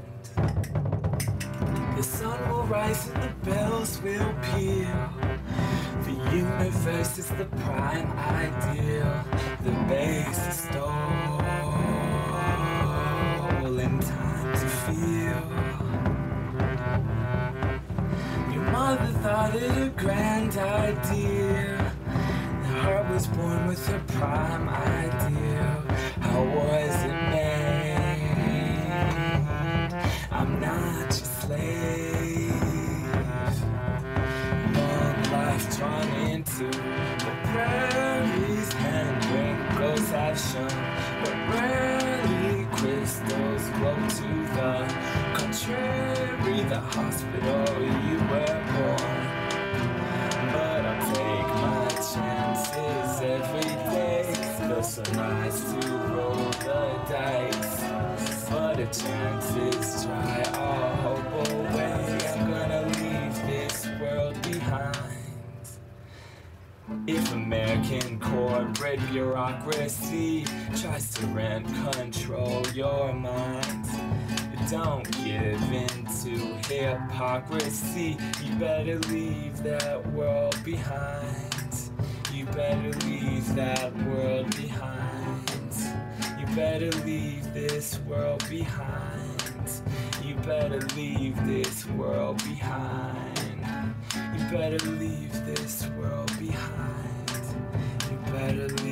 The sun will rise and the bells will peal. The universe is the prime ideal. The bass is stolen time to feel. Your mother thought it a grand idea. The heart was born with a prime ideal. How was it made? I'm not your slave. Life drawn into the prairies and wrinkles have shown, but rarely crystals glow to the contrary. The hospital you were born, but I take my chances every day. The sunrise to roll the dice, but the chances try all hope away. I'm gonna leave this world behind. If American corporate bureaucracy tries to rent control your mind, don't give in to hypocrisy. You better leave that world behind. You better leave that world behind. You better leave this world behind. You better leave this world behind. You better leave this world behind. You better leave